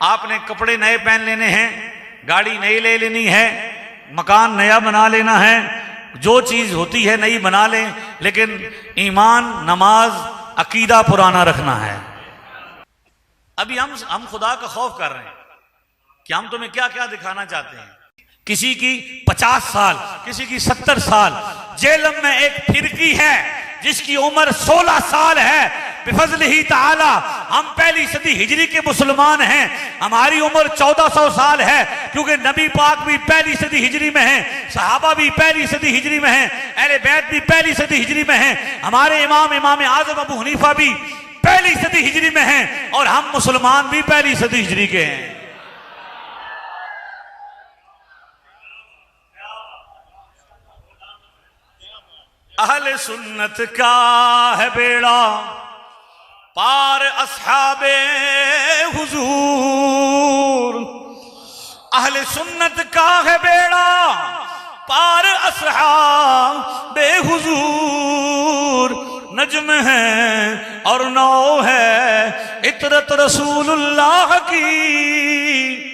आपने कपड़े नए पहन लेने हैं, गाड़ी नई ले लेनी है, मकान नया बना लेना है, जो चीज होती है नई बना लें, लेकिन ईमान, नमाज, अकीदा पुराना रखना है। अभी हम खुदा का खौफ कर रहे हैं कि हम तुम्हें क्या क्या दिखाना चाहते हैं। किसी की 50 साल, किसी की 70 साल। जेलम में एक फिरकी है जिसकी उम्र 16 साल है। बिफज़लिही ताला हम पहली सदी हिजरी के मुसलमान हैं, हमारी उम्र 1400 साल है, क्योंकि नबी पाक भी पहली सदी हिजरी में हैं, सहाबा भी पहली सदी हिजरी में हैं, अहले बैत भी पहली सदी हिजरी में हैं, हमारे इमाम आजम अबू हनीफा भी पहली सदी हिजरी में हैं, और हम मुसलमान भी पहली सदी हिजरी के हैं। अहले सुन्नत का है बेड़ा पार अस्हाबे हुजूर, अहले सुन्नत का है बेड़ा पार अस्हाबे हुजूर। नज्म है और नौ है इतरत रसूलुल्लाह की।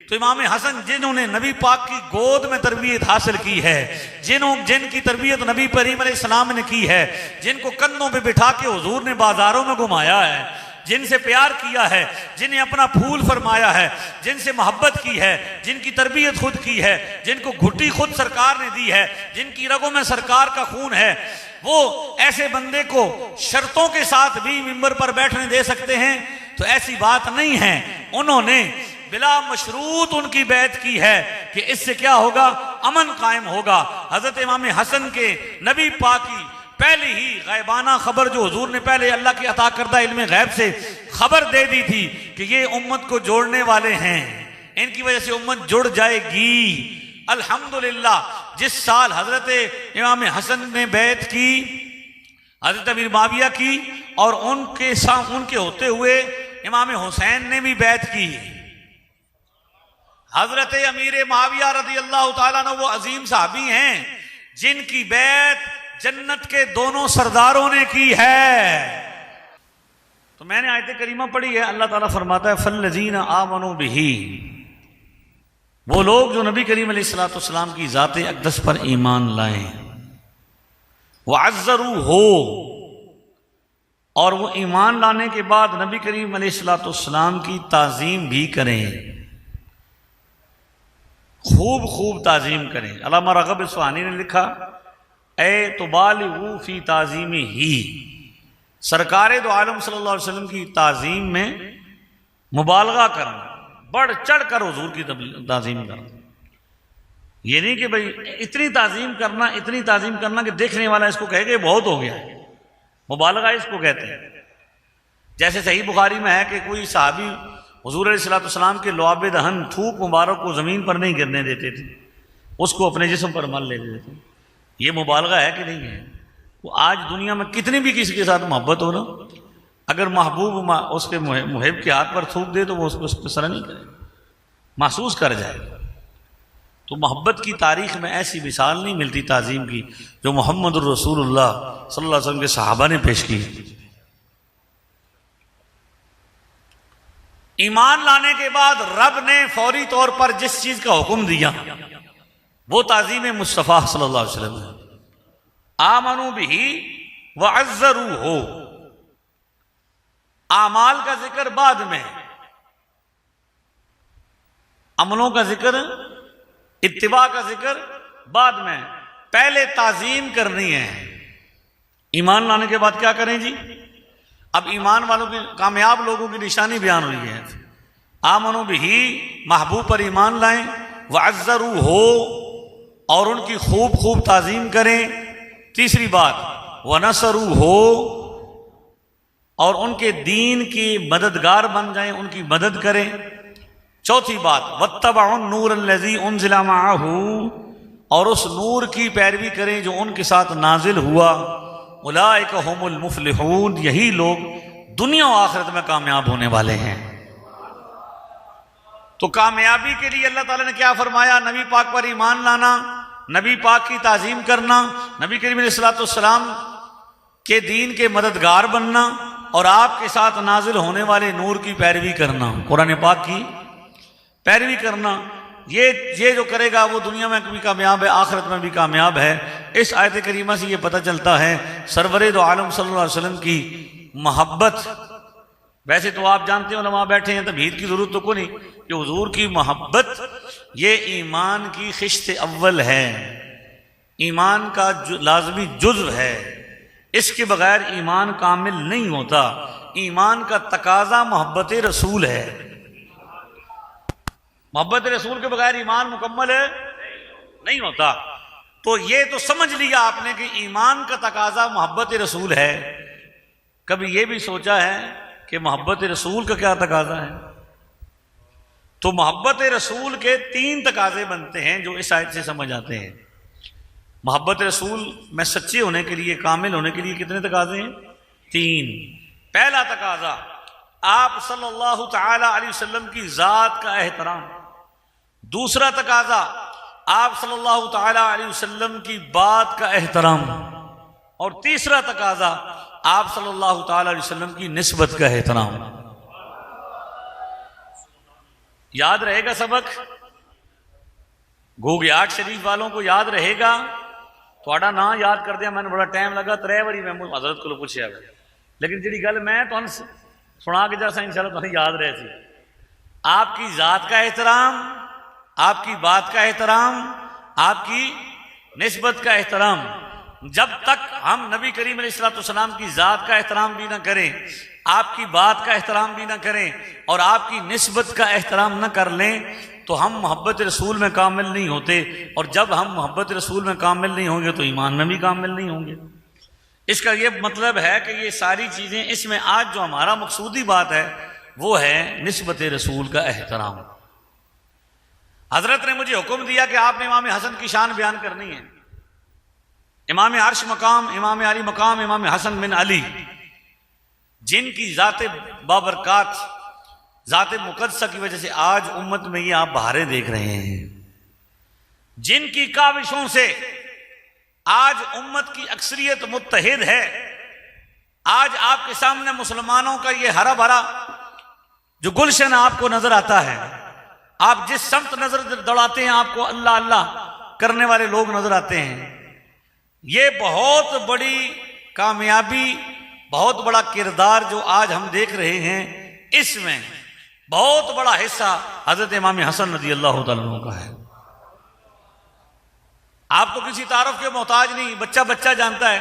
तो इमाम हसन जिन्होंने नबी पाक की गोद में तरबियत हासिल की है, जिनकी तरबियत नबी करीम अलैहिस्सलाम ने की है, जिनको कंधों पे बिठा के हुजूर ने बाजारों में घुमाया है, जिनसे प्यार किया है, जिन्हें अपना फूल फरमाया है, जिनसे मोहब्बत की है, जिनकी तरबियत खुद की है, जिनको घुट्टी खुद सरकार ने दी है, जिनकी रगों में सरकार का खून है, वो ऐसे बंदे को शर्तों के साथ भी मिंबर पर बैठने दे सकते हैं? तो ऐसी बात नहीं है। उन्होंने बिला मशरूत उनकी बैत की है कि इससे क्या होगा, अमन कायम होगा। हजरत इमाम हसन के नबी पाक की पहले ही गैबाना खबर जो हुजूर ने पहले अल्लाह की अता करदा इल्म गैब से खबर दे दी थी कि ये उम्मत को जोड़ने वाले हैं, इनकी वजह से उम्मत जुड़ जाएगी। अल्हम्दुलिल्लाह जिस साल हजरत इमाम हसन ने बैत की, हजरत अमीर माविया की, और उनके होते हुए इमाम हुसैन ने भी बैत की। हजरत अमीर माविया रज़ी अल्लाह ताला अन्हु वो अजीम साहबी हैं जिनकी बैत जन्नत के दोनों सरदारों ने की है। तो मैंने आयत करीमा पढ़ी है, अल्लाह ताला फरमाता है फल्लज़ीना आमनू बिही, वो लोग जो नबी करीम अलैहिस्सलाम की ज़ाते अक़दस पर ईमान लाएं, वअज़्ज़रू हो, और वो ईमान लाने के बाद नबी करीम अलैहिस्सलाम की ताज़ीम भी करें, खूब खूब ताज़ीम करें। अल्लामा रग़ब इस्फ़हानी ने लिखा ए तुबालिगू फी ताज़ीम ही, सरकार दो आलम सल्लल्लाहु अलैहि वसल्लम की ताज़ीम में मुबालगा करना, बढ़ चढ़ कर हुजूर की ताज़ीम करना। ये नहीं कि भाई इतनी ताज़ीम करना कि देखने वाला इसको कहे कि बहुत हो गया, मुबालगा इसको कहते हैं। जैसे सही बुखारी में है कि कोई सहाबी हुजूर अलैहिस्सलाम के लुआब दहन थूक मुबारक को ज़मीन पर नहीं गिरने देते थे, उसको अपने जिस्म पर मल लेते थे। ये मुबालगा है कि नहीं है? वो आज दुनिया में कितनी भी किसी के साथ मोहब्बत हो ना, अगर महबूब उसके मुहिब के हाथ पर थूक दे तो वो उसको उस पर सर नहीं करे, महसूस कर जाएगा। तो मोहब्बत की तारीख में ऐसी मिसाल नहीं मिलती ताज़ीम की जो मोहम्मद रसूलुल्लाह सल्लल्लाहु अलैहि वसल्लम के सहाबा ने पेश की। ईमान लाने के बाद रब ने फौरी तौर पर जिस चीज का हुक्म दिया वो ताज़ीम मुस्तफ़ा सल्लल्लाहु अलैहि वसल्लम है। आमनू बिही वअज़्ज़रू हो, आमाल का जिक्र बाद में, अमलों का जिक्र, इत्तिबा का जिक्र बाद में, पहले ताज़ीम करनी है। ईमान लाने के बाद क्या करें जी? अब ईमान वालों की, कामयाब लोगों की निशानी बयान हुई है। आमनू बिही, महबूब पर ईमान लाएं, वअज़्ज़रू हो, और उनकी खूब खूब ताज़ीम करें। तीसरी बात वनसरू हो, और उनके दीन की मददगार बन जाएं, उनकी मदद करें। चौथी बात वत्तबउन नूर अल्लज़ी उनज़िला मअहू, और उस नूर की पैरवी करें जो उनके साथ नाजिल हुआ। उलाइका हुमुल मुफ़लिहून, यही लोग दुनिया और आखिरत में कामयाब होने वाले हैं। तो कामयाबी के लिए अल्लाह ताला ने क्या फरमाया? नबी पाक पर ईमान लाना, नबी पाक की ताज़ीम करना, नबी करीम अलैहिस्सलाम के दीन के मददगार बनना, और आपके साथ नाजिल होने वाले नूर की पैरवी करना, कुरान पाक की पैरवी करना, ये जो करेगा वो दुनिया में भी कामयाब है, आखिरत में भी कामयाब है। इस आयत करीमा से ये पता चलता है सरवरे दो आलम सल्लल्लाहु अलैहि वसल्लम की मोहब्बत। वैसे तो आप जानते हो उलमा बैठे हैं, तबहीद की जरूरत तो कोई नहीं, कि हुजूर की मोहब्बत ये ईमान की खिश्त अव्वल है, ईमान का लाजमी जुज़्व है। इसके बगैर ईमान कामिल नहीं होता। ईमान का तकाजा मोहब्बत रसूल है। मोहब्बत रसूल के बगैर ईमान मुकम्मल नहीं होता। तो ये तो समझ लिया आपने कि ईमान का तकाजा मोहब्बत रसूल है। कभी ये भी सोचा है कि मोहब्बत रसूल का क्या तकाजा है? तो मोहब्बत रसूल के 3 तकाजे बनते हैं जो इस आयत से समझ आते हैं। मोहब्बत रसूल में सच्चे होने के लिए, कामिल होने के लिए कितने तकाजे हैं? 3। पहला तकाजा आप सल्लल्लाहु तआला अलैहि वसल्लम की जात का एहतराम। दूसरा तकाजा आप सल्लल्लाहु तआला अलैहि वसल्लम की बात का एहतराम। और तीसरा तकाजा आप सल्लल्लाहु तआला अलैहि वसल्लम की निस्बत का एहतराम। याद रहेगा सबक? गोगियाट शरीफ वालों को याद रहेगा? थोड़ा ना याद कर दिया, मैंने बड़ा टाइम लगा, 3 बारी मैं हजरत को पूछा, लेकिन जी गल मैं तो सुना के जैसा इंशाल्लाह तुम्हें याद रहे थी। आपकी जात का एहतराम, आपकी बात का एहतराम, आपकी निस्बत का एहतराम। जब तक हम नबी करीम अलैहिस्सलाम की जात का एहतराम भी ना करें, आपकी बात का एहतराम भी ना करें और आपकी निस्बत का एहतराम ना कर लें, तो हम मोहब्बत रसूल में कामिल नहीं होते। और जब हम मोहब्बत रसूल में कामिल नहीं होंगे तो ईमान में भी कामिल नहीं होंगे। इसका ये मतलब है कि ये सारी चीज़ें, इसमें आज जो हमारा मकसूदी बात है वो है निस्बत रसूल का एहतराम। हजरत ने मुझे हुक्म दिया कि आपने इमाम हसन की शान बयान करनी है। इमाम अर्श मकाम, इमाम अली मकाम, इमाम हसन बिन अली, जिनकी ज़ात बाबरकात, ज़ात मुक़द्दसा की वजह से आज उम्मत में ये आप बहारें देख रहे हैं, जिनकी काविशों से आज उम्मत की अक्सरियत मुत्तहिद है। आज आपके सामने मुसलमानों का ये हरा भरा जो गुलशन आपको नजर आता है, आप जिस समत नजर दौड़ाते हैं आपको अल्लाह अल्लाह करने वाले लोग नजर आते हैं। ये बहुत बड़ी कामयाबी, बहुत बड़ा किरदार जो आज हम देख रहे हैं, इसमें बहुत बड़ा हिस्सा हजरत इमाम हसन रज़ी अल्लाह तआला अन्हु का है। आप तो किसी तारफ के मोहताज नहीं, बच्चा बच्चा जानता है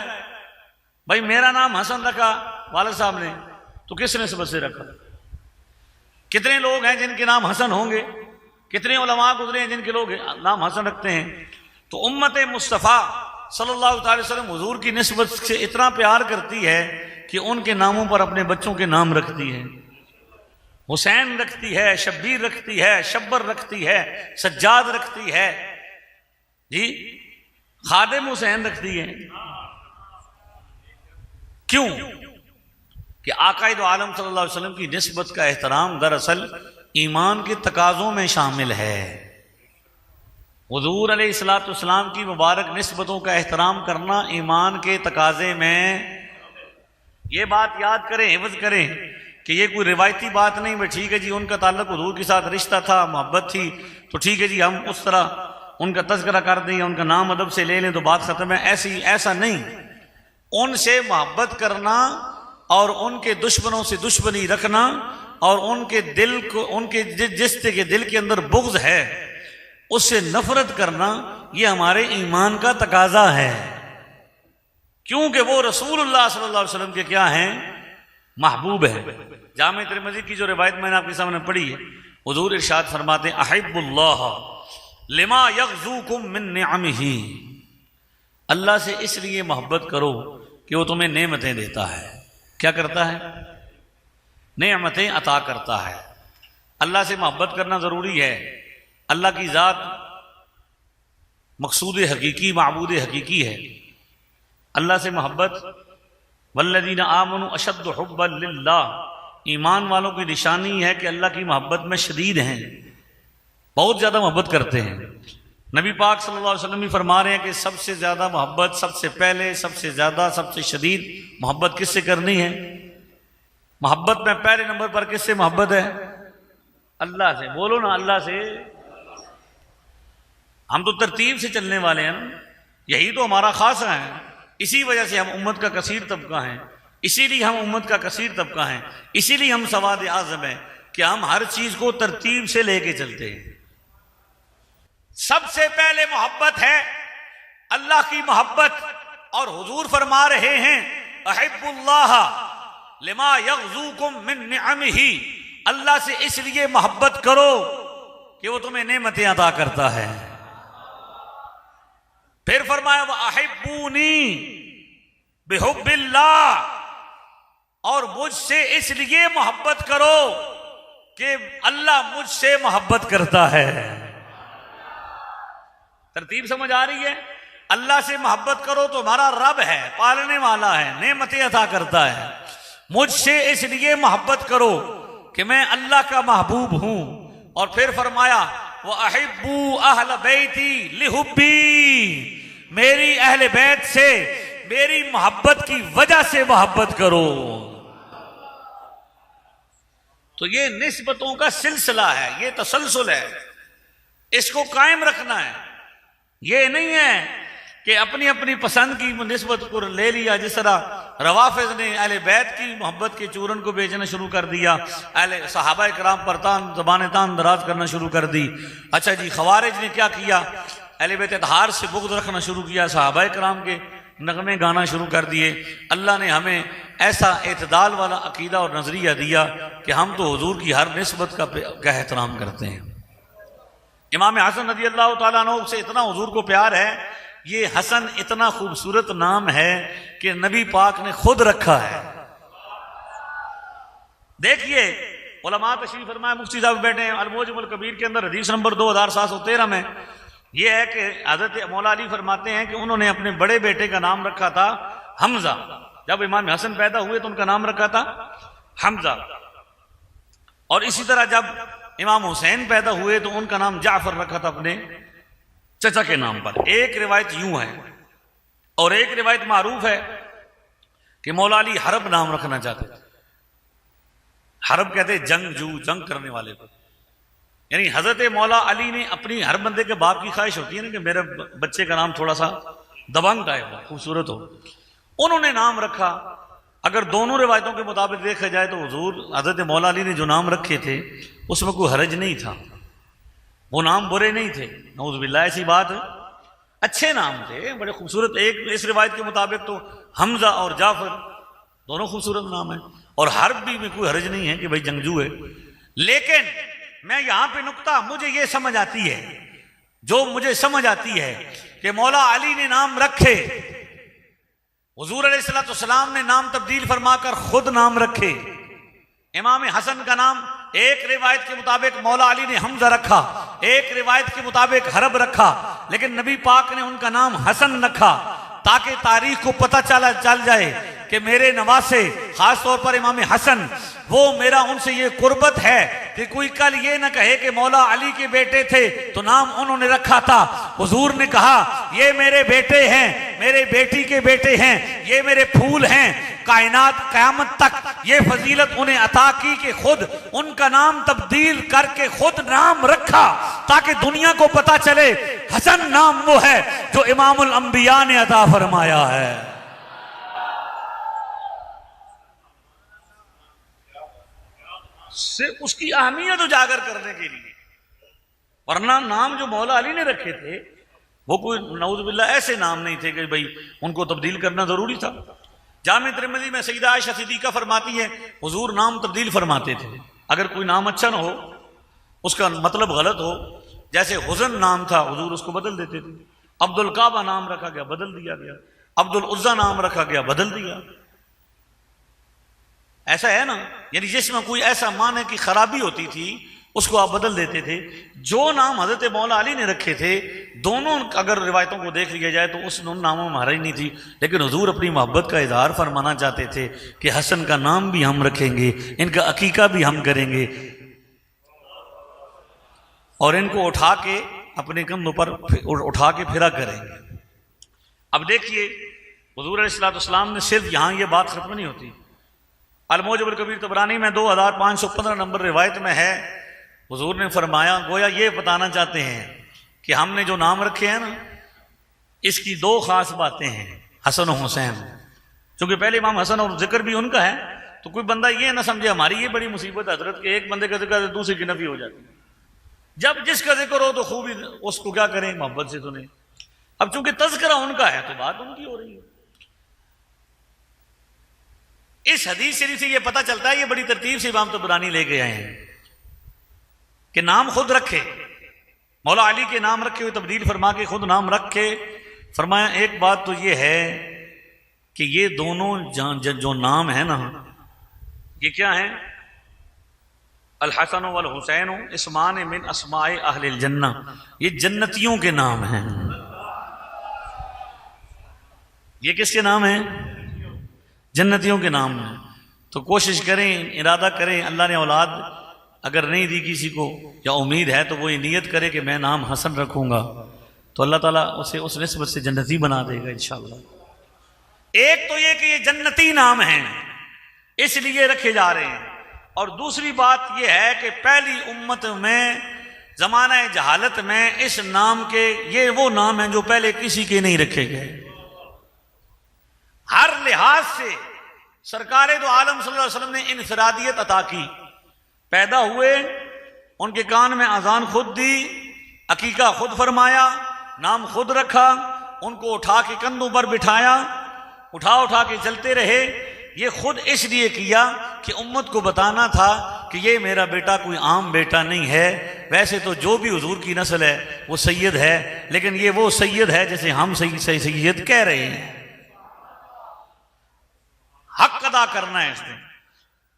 भाई मेरा नाम हसन रखा वालिद साहब ने, तो किस निस्बत से रखा? कितने लोग हैं जिनके नाम हसन होंगे, कितने उलमा गुजरे हैं जिनके लोग नाम हसन रखते हैं। तो उम्मत मुस्तफ़ा सल्लल्लाहु अलैहि वसल्लम हुजूर की निस्बत से इतना प्यार करती है कि उनके नामों पर अपने बच्चों के नाम रखती है। हुसैन रखती है, शब्बीर रखती है, शब्बर रखती है, सज्जाद रखती है, जी खादिम हुसैन रखती है। क्यों? कि आकाए दो आलम सल्लल्लाहु अलैहि वसल्लम की निस्बत का एहतराम दरअसल ईमान के तकाज़ों में शामिल है। हुजूर अलैहिस्सलाम की मुबारक निस्बतों का एहतराम करना ईमान के तकाज़े में। ये बात याद करें, हिफ्ज़ करें कि ये कोई रिवायती बात नहीं भाई ठीक है जी उनका ताल्लुक हुजूर के साथ रिश्ता था, मोहब्बत थी, तो ठीक है जी हम उस तरह उनका तज़किरा कर दें, उनका नाम अदब से ले लें तो बात ख़त्म है। ऐसा नहीं। उनसे मोहब्बत करना और उनके दुश्मनों से दुश्मनी रखना और उनके दिल को, उनके जिस के दिल के अंदर बुग़्ज़ है उससे नफरत करना, ये हमारे ईमान का तकाजा है। क्योंकि वो रसूलुल्लाह सल्लल्लाहु अलैहि वसल्लम के क्या हैं? महबूब है। जामे तिरमिज़ी की जो रिवायत मैंने आपके सामने पढ़ी है, हुजूर इरशाद फरमाते हैं अहिब्बुल्लाह लिमा यग़ज़ूकुम मिन निअमिही, अल्लाह से इसलिए मोहब्बत करो कि वो तुम्हें नेमतें देता है। क्या करता है? नेमतें अता करता है। अल्लाह से मोहब्बत करना ज़रूरी है। अल्लाह की ज़ात मकसूद हकीकी, माबूद हकीकी है। अल्लाह से मोहब्बत, वल्लज़ीना आमनू अशद्दु हुब्बन लिल्लाह, ईमान वालों की निशानी है कि अल्लाह की मोहब्बत में शदीद हैं, बहुत ज़्यादा मोहब्बत करते हैं। नबी पाक सल्लल्लाहु अलैहि वसल्लम भी फरमा रहे हैं कि सबसे ज़्यादा मोहब्बत, सबसे पहले, सबसे ज़्यादा, सबसे शदीद मोहब्बत किससे करनी है? मोहब्बत में पहले नंबर पर किससे मोहब्बत है? अल्लाह से। बोलो ना, अल्लाह से। हम तो तरतीब से चलने वाले हैं ना, यही तो हमारा खासा है। इसी वजह से हम उम्मत का कसीर तबका हैं, इसीलिए हम उम्मत का कसीर तबका हैं, इसीलिए हम सवाद आज़म हैं कि हम हर चीज को तरतीब से लेके चलते हैं। सबसे पहले मोहब्बत है अल्लाह की मोहब्बत, और हुजूर फरमा रहे हैं अहिब्बुल्लाह लिमा यग़ज़ूकुम मिन निअमिही, अल्लाह से इसलिए मोहब्बत करो कि वो तुम्हें नेमतें अता करता है। फिर फरमाया व अहिब्बूनी बिहुब्बिल्लाह, और मुझसे इसलिए मोहब्बत करो कि अल्लाह मुझसे मोहब्बत करता है। तरतीब समझ आ रही है? अल्लाह से मोहब्बत करो तो हमारा रब है, पालने वाला है, नेमतें अता करता है। मुझसे इसलिए मोहब्बत करो कि मैं अल्लाह का महबूब हूं। और फिर फरमाया वो अहिब्बू अहल बैती लिहुब्बी, मेरी अहले बैत से मेरी मोहब्बत की वजह से मोहब्बत करो। तो ये निस्बतों का सिलसिला है, ये तसलसल है, इसको कायम रखना है। ये नहीं है कि अपनी अपनी पसंद की निस्बत को ले लिया, जिस तरह रवाफिज ने अहले बैत की मोहब्बत के चूरन को बेचना शुरू कर दिया, अहले सहाबा कराम पर ज़बान तान दराज करना शुरू कर दी। अच्छा जी, खवारिज ने क्या किया? अहले बैत इत्हार से बुग़्ज़ रखना शुरू किया, सहाबा कराम के नगमे गाना शुरू कर दिए। अल्लाह ने हमें ऐसा एतदाल वाला अकीदा और नज़रिया दिया कि हम तो हुजूर की हर निस्बत का एहतराम करते हैं। इमाम हसन रज़ी अल्लाह तआला अन्हु से इतना हुजूर को प्यार है, ये हसन इतना खूबसूरत नाम है कि नबी पाक ने खुद रखा है। देखिए उलमा तशरीफ फरमाए, मुफ्ती साहब बैठे हैं, अल-मुअज्जमुल कबीर के अंदर हदीस नंबर 2713 में यह है कि हज़रत मौला अली फरमाते हैं कि उन्होंने अपने बड़े बेटे का नाम रखा था हमजा। जब इमाम हसन पैदा हुए तो उनका नाम रखा था हमजा, और इसी तरह जब इमाम हुसैन पैदा हुए तो उनका नाम जाफर रखा था अपने चचा के नाम पर। एक रिवायत यूं है, और एक रिवायत मारूफ है कि मौला अली हरब नाम रखना चाहते थे। हरब कहते जंगजू, जंग करने वाले को। यानी हजरत मौला अली ने अपनी, हर बंदे के बाप की ख्वाहिश होती है ना कि मेरे बच्चे का नाम थोड़ा सा दबंग टाइप हो, खूबसूरत हो। उन्होंने नाम रखा। अगर दोनों रिवायतों के मुताबिक देखा जाए तो हुजूर हजरत मौला अली ने जो नाम रखे थे उसमें कोई हरज नहीं था, वो नाम बुरे नहीं थे, नऊज़ुबिल्लाह ऐसी बात, अच्छे नाम थे, बड़े खूबसूरत। एक इस रिवायत के मुताबिक तो हमजा और जाफर दोनों खूबसूरत नाम है, और हर्ब भी में कोई हरज नहीं है कि भाई जंगजू है। लेकिन मैं यहां पे नुक्ता मुझे ये समझ आती है, जो मुझे समझ आती है कि मौला अली ने नाम रखे, हुजूर अलैहिस्सलाम ने नाम तब्दील फरमाकर खुद नाम रखे। इमाम हसन का नाम एक रिवायत के मुताबिक मौला अली ने हमजा रखा, एक रिवायत के मुताबिक हरब रखा, लेकिन नबी पाक ने उनका नाम हसन रखा ताकि तारीख को पता चल जाए कि मेरे नवासे, खास तौर पर इमाम हसन, वो मेरा उनसे ये कुर्बत है कि कोई कल ये ना कहे कि मौला अली के बेटे थे तो नाम उन्होंने रखा था। हुजूर ने कहा ये मेरे बेटे हैं, मेरे बेटी के बेटे हैं, ये मेरे फूल हैं, कायनात क़यामत तक ये फजीलत उन्हें अता की कि खुद उनका नाम तब्दील करके खुद नाम रखा ताकि दुनिया को पता चले हसन नाम वो है जो इमामुल अंबिया ने अता फरमाया है। से उसकी अहमियत उजागर करने के लिए, वरना नाम जो मौला अली ने रखे थे वो कोई नऊज़ुबिल्लाह ऐसे नाम नहीं थे कि भाई उनको तब्दील करना जरूरी था। जामे तिरमिज़ी में सईदा आयशा सिद्दीक़ा फरमाती है हुजूर नाम तब्दील फरमाते थे। अगर कोई नाम अच्छा ना हो, उसका मतलब गलत हो, जैसे हुज़न नाम था हुजूर उसको बदल देते थे। अब्दुल काबा नाम रखा गया, बदल दिया गया। अब्दुल उज़्ज़ा नाम रखा गया, बदल दिया। ऐसा है ना, यानी जिसमें कोई ऐसा माने की खराबी होती थी उसको आप बदल देते थे। जो नाम हजरत मौला अली ने रखे थे, दोनों अगर रिवायतों को देख लिया जाए तो उस नामों में हराई नहीं थी, लेकिन हुजूर अपनी मोहब्बत का इजहार फरमाना चाहते थे कि हसन का नाम भी हम रखेंगे, इनका अकीका भी हम करेंगे और इनको उठा के अपने कंधों पर उठा के फिरा करेंगे। अब देखिए हुजूर अलैहिस्सलाम ने सिर्फ यहां ये बात खत्म नहीं होती, अल-मुअजम अल-कबीर तबरानी में 2515 नंबर रिवायत में है, हुजूर ने फरमाया, गोया ये बताना चाहते हैं कि हमने जो नाम रखे हैं ना, इसकी दो खास बातें हैं, हसन और हुसैन। क्योंकि पहले इमाम हसन और जिक्र भी उनका है, तो कोई बंदा ये ना समझे हमारी ये बड़ी मुसीबत हजरत के एक बंदे का जिक्र दूसरे की नफी हो जाती है। जब जिसका जिक्र हो तो खूबी उसको क्या करें, मोहब्बत से सुने। अब चूंकि तज़किरा उनका है तो बात उनकी हो रही है। इस हदीस शरीफ से ये पता चलता है, ये बड़ी तरतीब से इमाम तबरानी लेके आए हैं कि नाम खुद रखे, मौला अली के नाम रखे हुए तब्दील फरमा के खुद नाम रख के फरमाया, एक बात तो ये है कि ये दोनों जो नाम है ना, ये क्या है, अल हसन वल हुसैन इस्मान मिन अस्माए अहलिल जन्ना, ये जन्नतियों के नाम हैं। ये किसके नाम हैं? जन्नतियों के नाम हैं। तो कोशिश करें, इरादा करें, अल्लाह ने औलाद अगर नहीं दी किसी को या उम्मीद है तो वो ये नियत करे कि मैं नाम हसन रखूंगा, तो अल्लाह ताला उसे उस निस्बत से जन्नती बना देगा इंशाअल्लाह। एक तो ये कि ये जन्नती नाम हैं इसलिए रखे जा रहे हैं, और दूसरी बात यह है कि पहली उम्मत में जमाना जहालत में इस नाम के, ये वो नाम हैं जो पहले किसी के नहीं रखे गए। हर लिहाज से सरकार दो आलम सल्लल्लाहु अलैहि वसल्लम ने इनफरादियत अता की। पैदा हुए, उनके कान में अजान खुद दी, अकीका खुद फरमाया, नाम खुद रखा, उनको उठा के कंधों पर बिठाया, उठा के चलते रहे। ये खुद इसलिए किया कि उम्मत को बताना था कि ये मेरा बेटा कोई आम बेटा नहीं है। वैसे तो जो भी हुजूर की नस्ल है वो सैयद है, लेकिन ये वो सैयद है जैसे हम सैयद कह रहे हैं। हक अदा करना है इसने,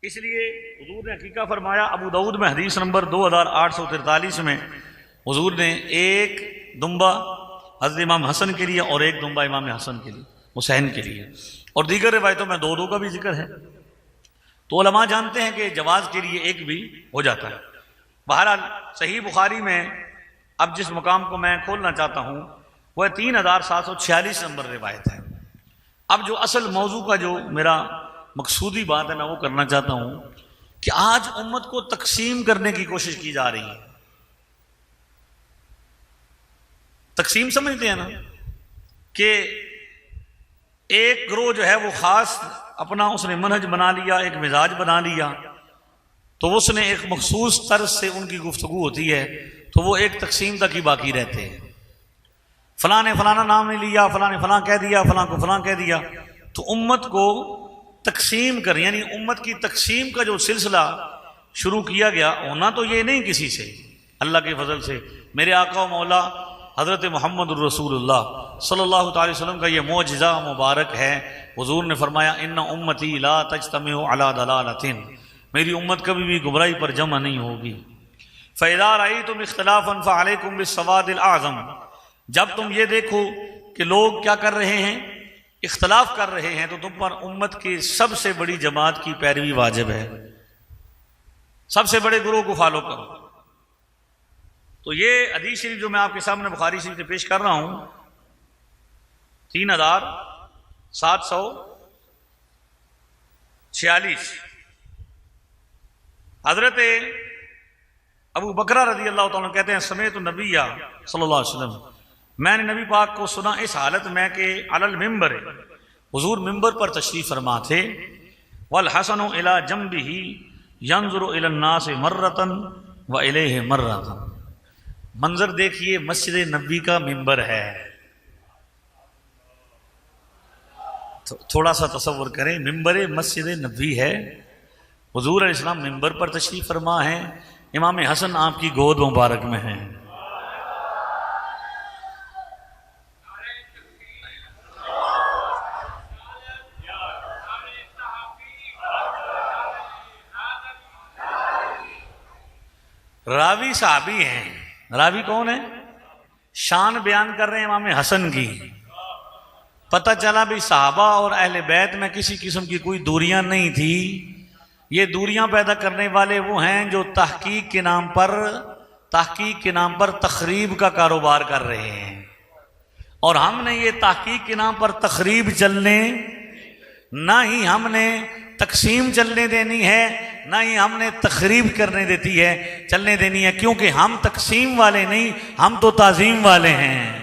इसलिए हुजूर ने हकीका फरमाया। अबू दाऊद में हदीस नंबर 2843 में हुजूर ने एक दुम्बा हज़रत इमाम हसन के लिए और एक दुम्बा इमाम हसन के लिए, हुसैन के लिए, और दीगर रिवायतों में दो का भी जिक्र है। तो उलमा जानते हैं कि जवाज के लिए एक भी हो जाता है। बहरहाल सही बुखारी में अब जिस मुकाम को मैं खोलना चाहता हूँ वह 3746 नंबर रिवायत है। अब जो असल मौजू का जो मेरा मकसूदी बात है मैं वो करना चाहता हूं कि आज उम्मत को तकसीम करने की कोशिश की जा रही है। तकसीम समझते हैं ना, कि एक ग्रोह जो है वो खास अपना उसने मनहज बना लिया, एक मिजाज बना लिया, तो उसने एक मखसूस तर्ज से उनकी गुफ्तगू होती है, तो वो एक तकसीम तक ही बाकी रहते हैं। फलां ने फलाना नाम नहीं लिया, फलां ने फलां कह दिया, फलां को फलां कह दिया। तो उम्मत को तकसीम कर, यानी उम्मत की तकसीम का जो सिलसिला शुरू किया गया, होना तो ये नहीं किसी से, अल्लाह के फजल से। मेरे आका मौला हज़रत मोहम्मद रसूलुल्लाह सल्लल्लाहु अलैहि वसल्लम का ये मौजज़ा मुबारक है। हुजूर ने फरमाया, इन्ना उम्मती ला तज्तमिउ अला दलालतिन, मेरी उम्मत कभी भी गुमराही पर जमा नहीं होगी। फ़इज़ा रअयतुम इख्तिलाफ़न फ़अलैकुम बिस्सवादिल आज़म, जब तुम ये देखो कि लोग क्या कर रहे हैं, इख्तलाफ कर रहे हैं, तो तुम पर उम्मत की सबसे बड़ी जमात की पैरवी वाजिब है, सबसे बड़े गुरु को फॉलो करो। तो ये हदीस शरीफ जो मैं आपके सामने बुखारी शरीफ से पेश कर रहा हूं 3746, हजरत अबू बकरा रज़ी अल्लाह तआला कहते हैं, समेत नबिया सल्लल्लाहु अलैहि वसल्लम, मैंने नबी पाक को सुना इस हालत में कि अलल मिंबर, हुजूर मिंबर पर तशरीफ फरमा थे, वल हसनु इला जंबिही यंजुरु इलन नास मर्रतन व इलैहि मर्रतन। मंजर देखिए, मस्जिद नबी का मिंबर है, तो थोड़ा सा तसव्वुर करें, मिंबर मस्जिद नबी है, हुजूर अलैहिस्सलाम मिंबर पर तशरीफ फरमा है, इमाम हसन आपकी गोद मुबारक में है। रावी साहबी हैं। रावी कौन है? शान बयान कर रहे हैं इमाम हसन की। पता चला भी साहबा और अहले बैत में किसी किस्म की कोई दूरियां नहीं थी। ये दूरियां पैदा करने वाले वो हैं जो तहकीक के नाम पर तखरीब का कारोबार कर रहे हैं, और हमने ये तहकीक के नाम पर तखरीब चलने, ना ही हमने तकसीम चलने देनी है, ना ही हमने तखरीब करने देती है चलने देनी है, क्योंकि हम तकसीम वाले नहीं, हम तो ताजीम वाले हैं।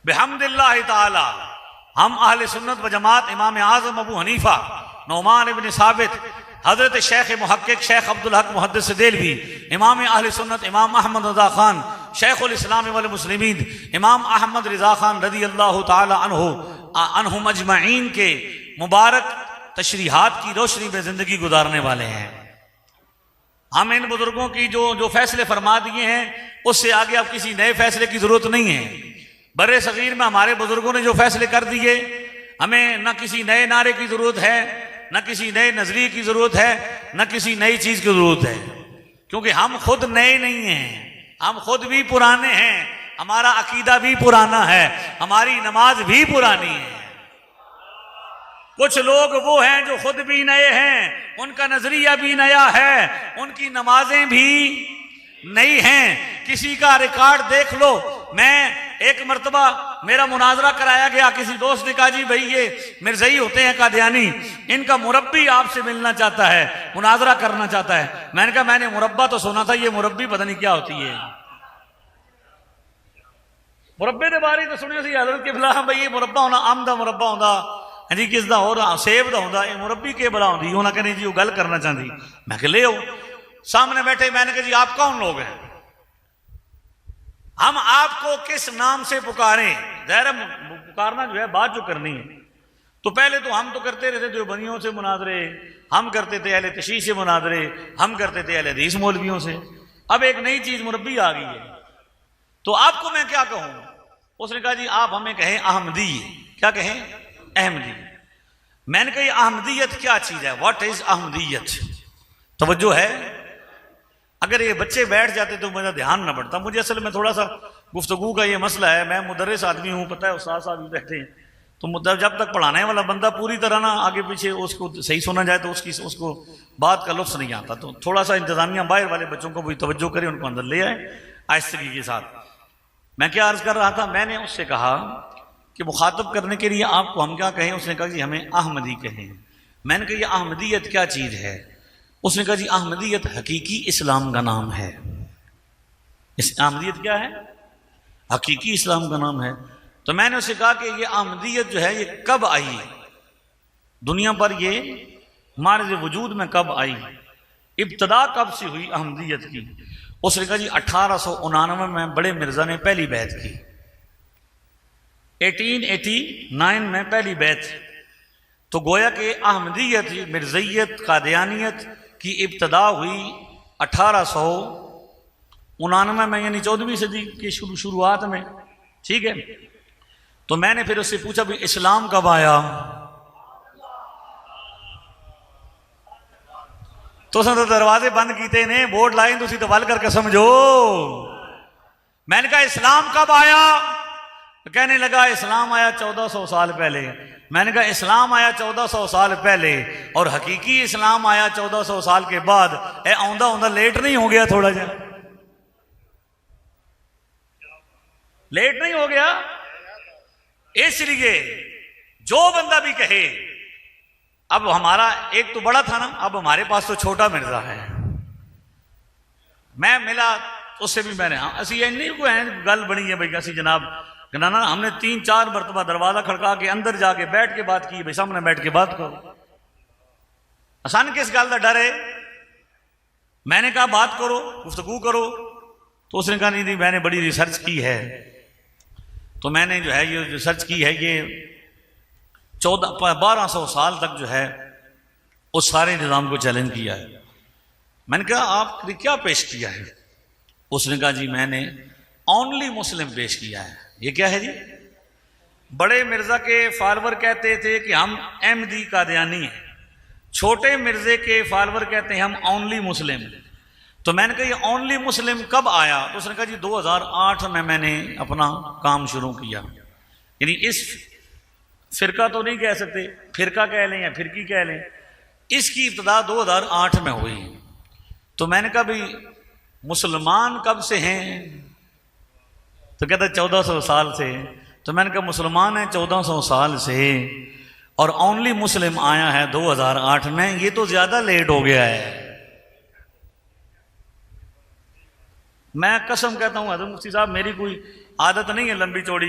बिहम्दिल्लाह ताला हम अहले सुन्नत व जमात इमाम आज़म अबू हनीफा, नौमान इब्न साबित, हजरत शेख मुहक्किक शेख अब्दुल हक मुहद्दिस देलवी, इमाम अहले सुन्नत इमाम अहमद रज़ा खान शेखुल इस्लाम वल मुस्लिमीन इमाम अहमद रज़ा खान रज़ी अल्लाह ताला अन्हुम अजमईन के मुबारक तशरीहात की रोशनी में जिंदगी गुजारने वाले हैं। हम इन बुजुर्गों की जो फैसले फरमा दिए हैं उससे आगे अब किसी नए फैसले की जरूरत नहीं है। बड़े सगीर में हमारे बुजुर्गों ने जो फैसले कर दिए, हमें न किसी नए नारे की जरूरत है, न किसी नए नजरिए की जरूरत है, न किसी नई चीज की जरूरत है, क्योंकि हम खुद नए नहीं हैं, हम खुद भी पुराने हैं, हमारा अकीदा भी पुराना है, हमारी नमाज भी पुरानी है। कुछ लोग वो हैं जो खुद भी नए हैं, उनका नजरिया भी नया है, उनकी नमाजें भी नई हैं। किसी का रिकॉर्ड देख लो। मैं एक मर्तबा मेरा मुनाजरा कराया गया, किसी दोस्त ने कहा जी भाई ये मिर्ज़ई होते हैं कादियानी, इनका मुरब्बी आपसे मिलना चाहता है, मुनाजरा करना चाहता है। मैंने कहा मैंने मुरब्बा तो सुना था, ये मुरब्बी पता नहीं क्या होती है। मुरब्बे के बारे तो सुनिया सी हजरत के बिला भाई ये मुरब्बा होना आम का मुरब्बा होता जी, किस का होर सेब का होता, ये मुरब्बी के बला होती। उन्होंने कहने जी वो गल करना चाहती। मैं कह ले आओ सामने बैठे। मैंने कहा जी आप कौन लोग हैं, हम आपको किस नाम से पुकारें। ज़ाहिर पुकारना जो है बात जो करनी है, तो पहले तो हम तो करते रहते थे बनियों से मुनाजरे, हम करते थे अहले तशरीह से मुनाजरे, हम करते थे अहले हदीस मौलवियों से। अब एक नई चीज मुरब्बी आ गई है, तो आपको मैं क्या कहूं। उसने कहा जी आप हमें कहें अहमदी। क्या कहें? अहमदी। मैंने कहा अहमदियत क्या चीज है, व्हाट इज अहमदियत। तवज्जो है। अगर ये बच्चे बैठ जाते तो मेरा ध्यान ना पड़ता। मुझे असल में थोड़ा सा गुफ्तगू का ये मसला है, मैं मुदर्रिस आदमी हूँ, पता है उस्ताद साहब भी बैठे हैं, तो जब तक पढ़ाने वाला बंदा पूरी तरह ना आगे पीछे उसको सही सुना जाए तो उसको बात का लुत्फ नहीं आता। तो थोड़ा सा इंतजामिया बाहर वाले बच्चों को भी तवज्जो करे, उनको अंदर ले आए आहिस्तगी के साथ। मैं क्या अर्ज कर रहा था, मैंने उससे कहा कि मुखातब करने के लिए आपको हम क्या कहें। उसने कहा जी हमें अहमदी कहें। मैंने कहा ये अहमदियत क्या चीज़ है। उसने कहा जी अहमदियत हकीकी इस्लाम का नाम है। इस अहमदियत क्या है? हकीकी इस्लाम का नाम है। तो मैंने उससे कहा कि ये अहमदियत जो है ये कब आई दुनिया पर, ये हमारे वजूद में कब आई, इब्तदा कब से हुई अहमदियत की। उसने कहा जी 1899 में बड़े मिर्जा ने पहली बैत की, 1889 में पहली बैत। तो गोया कि अहमदियत, मिर्जैयत, कादियानियत की इब्तदा हुई 1899 में, यानी 14वीं सदी की शुरुआत में। ठीक है। तो मैंने फिर उससे पूछा भी इस्लाम कब आया। तो उसने तो दरवाजे बंद किए ने, बोर्ड लाए, तुसी तो वल करके समझो। मैंने कहा इस्लाम कब आया। तो कहने लगा इस्लाम आया 1400 साल पहले। मैंने कहा इस्लाम आया 1400 साल पहले और हकीकी इस्लाम आया 1400 साल के बाद। आउंदा आउंदा लेट नहीं हो गया, थोड़ा जा लेट नहीं हो गया। इसलिए जो बंदा भी कहे, अब हमारा एक तो बड़ा था ना, अब हमारे पास तो छोटा मिर्जा है। मैं मिला उससे भी मैंने असी इन्नी को गल बनी है भाई असी जनाब गनाना, हमने 3-4 मरतबा दरवाजा खड़का के अंदर जाके बैठ के बात की, भाई सामने बैठ के बात करो। आसान किस गल का डर है। मैंने कहा बात करो, गुफ्तगू करो। तो उसने कहा नहीं मैंने बड़ी रिसर्च की है। तो मैंने जो है ये रिसर्च की है, ये 1200 साल तक जो है उस सारे निज़ाम को चैलेंज किया है। मैंने कहा आपने क्या पेश किया है। उसने कहा जी मैंने ओनली मुस्लिम पेश किया है। ये क्या है जी। बड़े मिर्जा के फॉलोअर कहते थे कि हम अहमदी कादियानी हैं, छोटे मिर्जे के फॉलोअर कहते हैं हम ओनली मुस्लिम। तो मैंने कहा ये ओनली मुस्लिम कब आया। तो उसने कहा जी 2008 में मैंने अपना काम शुरू किया। यानी इस फिरका तो नहीं कह सकते, फिरका कह लें या फिरकी कह लें, इसकी इब्तदा 2008 में हुई। तो मैंने कहा भाई मुसलमान कब से हैं। तो कहता 1400 साल से। तो मैंने कहा मुसलमान है 1400 साल से और ओनली मुस्लिम आया है 2008 में, ये तो ज्यादा लेट हो गया है। मैं कसम कहता हूं हज़रत मुफ्ती साहब, मेरी कोई आदत नहीं है लंबी चौड़ी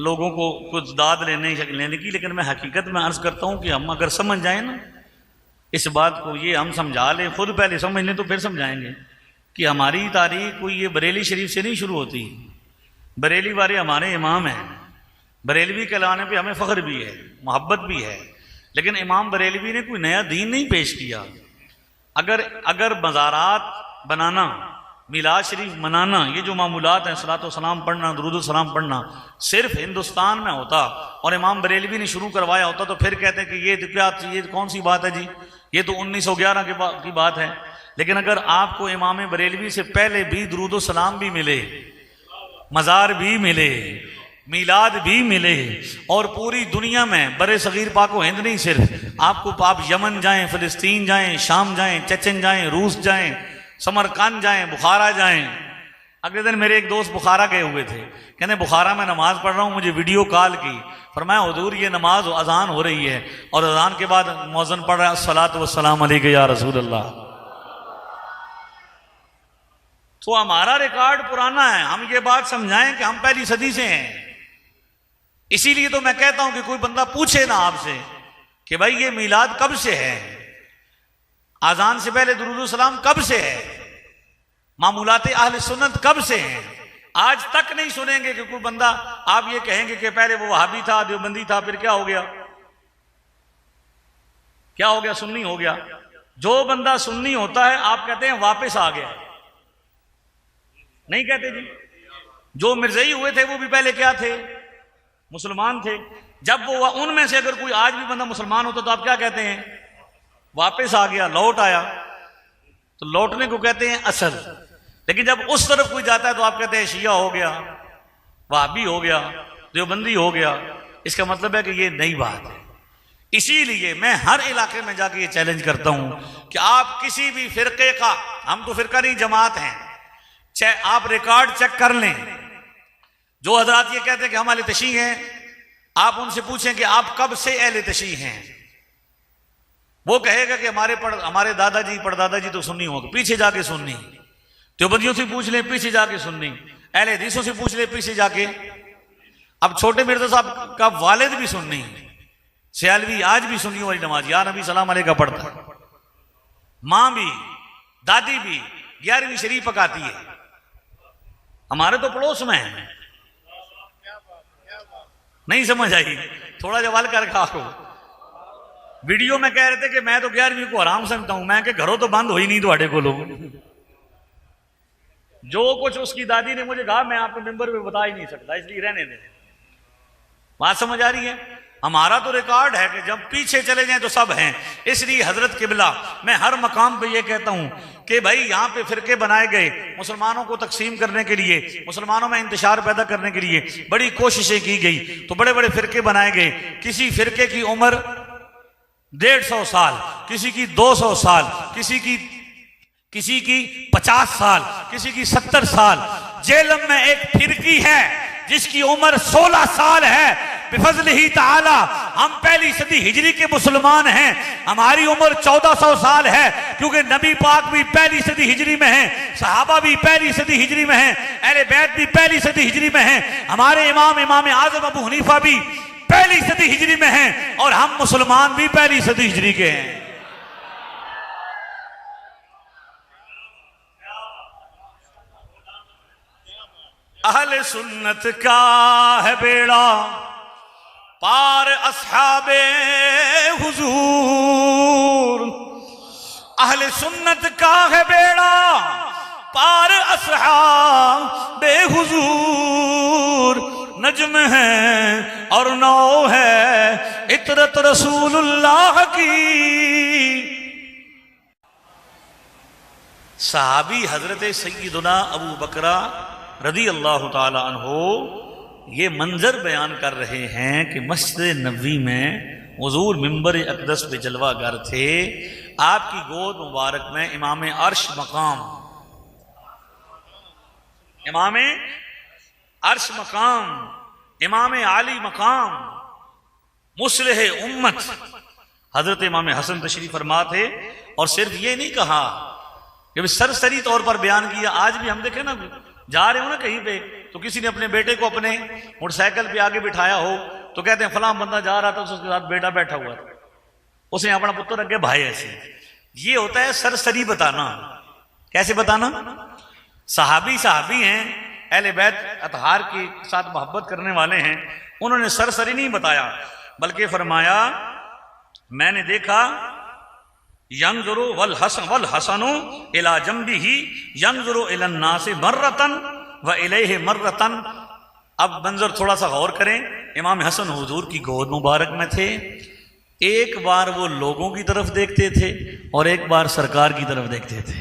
लोगों को कुछ दाद लेने की, लेकिन मैं हकीकत में अर्ज करता हूं कि हम अगर समझ जाए ना इस बात को, ये हम समझा लें, खुद पहले समझ लें तो फिर समझाएंगे कि हमारी तारीख कोई ये बरेली शरीफ से नहीं शुरू होती। बरेली वाले हमारे इमाम हैं, बरेलवी कहलाने पे हमें फ़ख्र भी है, मोहब्बत भी है, लेकिन इमाम बरेलवी ने कोई नया दीन नहीं पेश किया। अगर मज़ारात बनाना, मिलाद शरीफ मनाना, ये जो मामूलात हैं, सलातो सलाम पढ़ना, दुरूद सलाम पढ़ना, सिर्फ हिंदुस्तान में होता और इमाम बरेलवी ने शुरू करवाया होता तो फिर कहते हैं कि ये कौन सी बात है जी, ये तो 1911 की बात है। लेकिन अगर आपको इमाम बरेलवी से पहले भी दुरूद सलाम भी मिले, मज़ार भी मिले, मीलाद भी मिले, और पूरी दुनिया में बड़े सगीर पाको हिंद नहीं, सिर्फ आप यमन जाएं, फ़लस्तीन जाएं, शाम जाएं, चेचन जाएं, रूस जाएं, समरकंद जाएं, बुखारा जाएं। अगले दिन मेरे एक दोस्त बुखारा गए हुए थे, कहने बुखारा में नमाज पढ़ रहा हूँ, मुझे वीडियो कॉल की, फरमाया हुजूर ये नमाज अजान हो रही है और अजान के बाद मौज़िन पढ़ रहा है अस्सलातु वस्सलाम अलैका या रसूल अल्लाह। तो हमारा रिकॉर्ड पुराना है, हम ये बात समझाएं कि हम पहली सदी से हैं। इसीलिए तो मैं कहता हूं कि कोई बंदा पूछे ना आपसे कि भाई ये मीलाद कब से है, आजान से पहले दुरूद सलाम कब से है, मामूलाते अहले सुन्नत कब से हैं, आज तक नहीं सुनेंगे कि कोई बंदा आप ये कहेंगे कि पहले वो वहाबी था, देवबंदी था, फिर क्या हो गया, क्या हो गया, सुन्नी हो गया। जो बंदा सुन्नी होता है आप कहते हैं वापस आ गया, नहीं कहते जी। जो मिर्ज़ई हुए थे वो भी पहले क्या थे, मुसलमान थे। जब वो उनमें से अगर कोई आज भी बंदा मुसलमान होता तो आप क्या कहते हैं, वापस आ गया, लौट आया। तो लौटने को कहते हैं असल। लेकिन जब उस तरफ कोई जाता है तो आप कहते हैं शिया हो गया, वहाबी हो गया, देवबंदी हो गया। इसका मतलब है कि ये नई बात है। इसीलिए मैं हर इलाके में जाके ये चैलेंज करता हूं कि आप किसी भी फिरके का, हम तो फिरका नहीं जमात हैं, चाहे आप रिकॉर्ड चेक कर लें, जो हजरात ये कहते हैं कि हम अहले तशी हैं, आप उनसे पूछें कि आप कब से अहले तशी हैं, वो कहेगा कि हमारे दादाजी परदादाजी तो सुन्नी हो, पीछे जाके सुन्नी। देवबंदियों से पूछ लें, पीछे जाके सुन्नी। अहले हदीसों से पूछ लें, पीछे जाके। अब छोटे मिर्जा साहब का वालिद भी सुन्नी, सियालवी आज भी सुन्नी वाली नमाज या नबी सलाम अलैका पढ़ता, माँ भी, दादी भी 11वीं शरीफ पकाती है, हमारे तो पड़ोस में है। नहीं समझ आई, थोड़ा जवाल कर रखा आपको। वीडियो में कह रहे थे कि मैं तो 11वीं को आराम समझता हूं, मैं कि घरों तो बंद हो ही नहीं थोड़े को लोग। जो कुछ उसकी दादी ने मुझे कहा मैं आपको मेंबर पे बता ही नहीं सकता, इसलिए रहने दें। बात समझ आ रही है? हमारा तो रिकॉर्ड है कि जब पीछे चले जाएं तो सब हैं। इसलिए हजरत किबला, मैं हर मकाम पे ये कहता हूं कि भाई यहाँ पे फिरके बनाए गए मुसलमानों को तकसीम करने के लिए, मुसलमानों में इंतशार पैदा करने के लिए बड़ी कोशिशें की गई, तो बड़े बड़े फिरके बनाए गए। किसी फिरके की उम्र 150 साल, किसी की 200 साल, किसी की 50 साल, किसी की 70 साल। जेलम में एक फिरकी है जिसकी उम्र 16 साल है। बिफज़्लिही ताला हम पहली सदी हिजरी के मुसलमान हैं, हमारी उम्र 1400 साल है, क्योंकि नबी पाक भी पहली सदी हिजरी में हैं, सहाबा भी पहली सदी हिजरी में हैं, अहले बैत भी पहली सदी हिजरी में हैं, हमारे इमाम आज़म अबू हनीफा भी पहली सदी हिजरी में हैं, और हम मुसलमान भी पहली सदी हिजरी के हैं। अहले सुन्नत का है बेड़ा पार अस्हाबे हुजूर, अहले सुन्नत का है बेड़ा पार अस्हाबे हुजूर। नज्म है और नौ है इतरत रसूलुल्लाह की। सहाबी हजरत सय्यदुना अबू बकरा रदी अल्लाह ताला अन्हो ये मंजर बयान कर रहे हैं कि मस्जिद नबवी में हुजूर मिंबर अक़दस पे जलवागर थे, आपकी गोद मुबारक में इमाम अर्श मकाम, इमाम अर्श मकाम इमाम आली मकाम मुस्लिह उम्मत हजरत इमाम हसन तशरीफ फरमा थे। और सिर्फ ये नहीं कहा कि सरसरी तौर पर बयान किया। आज भी हम देखें ना, जा रहे हो ना कहीं पे, तो किसी ने अपने बेटे को अपने मोटरसाइकिल पे आगे बिठाया हो तो कहते हैं फलां बंदा जा रहा था, उसके साथ बेटा बैठा हुआ था, उसने अपना पुत्र अगे भाई। ऐसे ये होता है सरसरी बताना। कैसे बताना? सहाबी हैं, अहले बैत अतहार के साथ मोहब्बत करने वाले हैं, उन्होंने सरसरी नहीं बताया, बल्कि फरमाया मैंने देखा यंजुरु वल हसनु इला जंबिही यंजुरु इलन नास मर्रतन व इलैहि मर्रतन। अब मंजर थोड़ा सा गौर करें। इमाम हसन हुजूर की गोद मुबारक में थे। एक बार वो लोगों की तरफ देखते थे और एक बार सरकार की तरफ देखते थे।